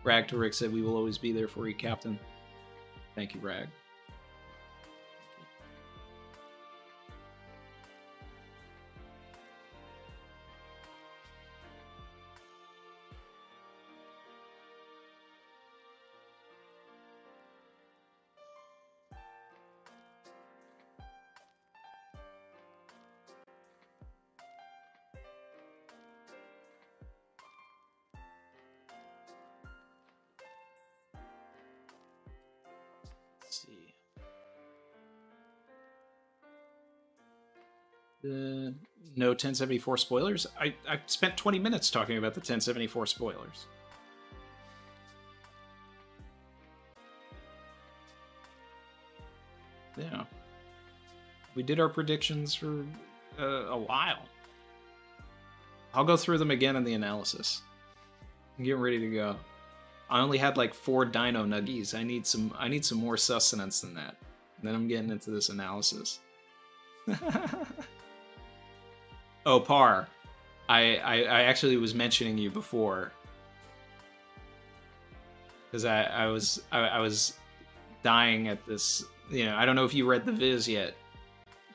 Rag to Rick said, "We will always be there for you, Captain." Thank you, Rag. No 1074 spoilers. I spent 20 minutes talking about the 1074 spoilers. Yeah. We did our predictions for a while. I'll go through them again in the analysis. I'm getting ready to go. I only had like 4 dino nuggies. I need some more sustenance than that. And then I'm getting into this analysis. Oh, Par. I actually was mentioning you before. Because I was dying at this, you know, I don't know if you read the Viz yet,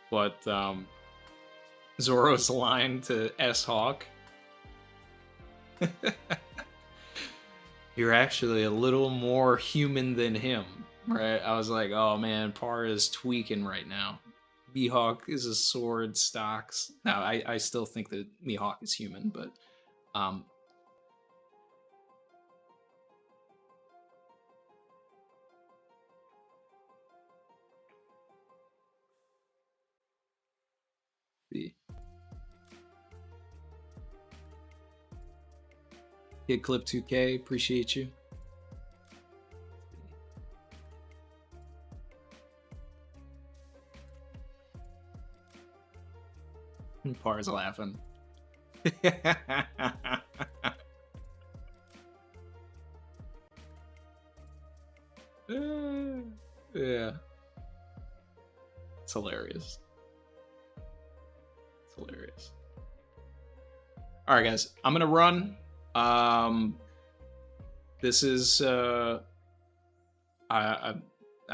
but Zoro's line to S-Hawk. You're actually a little more human than him, right? I was like, oh man, Par is tweaking right now. Mihawk is a sword, stocks. Now, I still think that Mihawk is human, but the Kid Clip 2K, appreciate you. Par's laughing. Yeah. It's hilarious. It's hilarious. Alright guys, I'm gonna run. This is I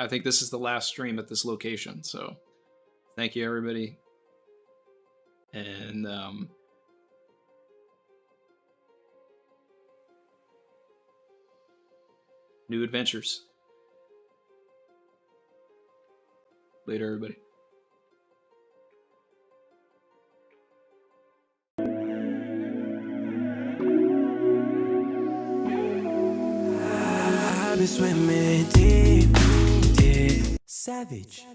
think this is the last stream at this location, so thank you everybody. And new adventures. Later, everybody. I've been swimming deep, deep. Savage.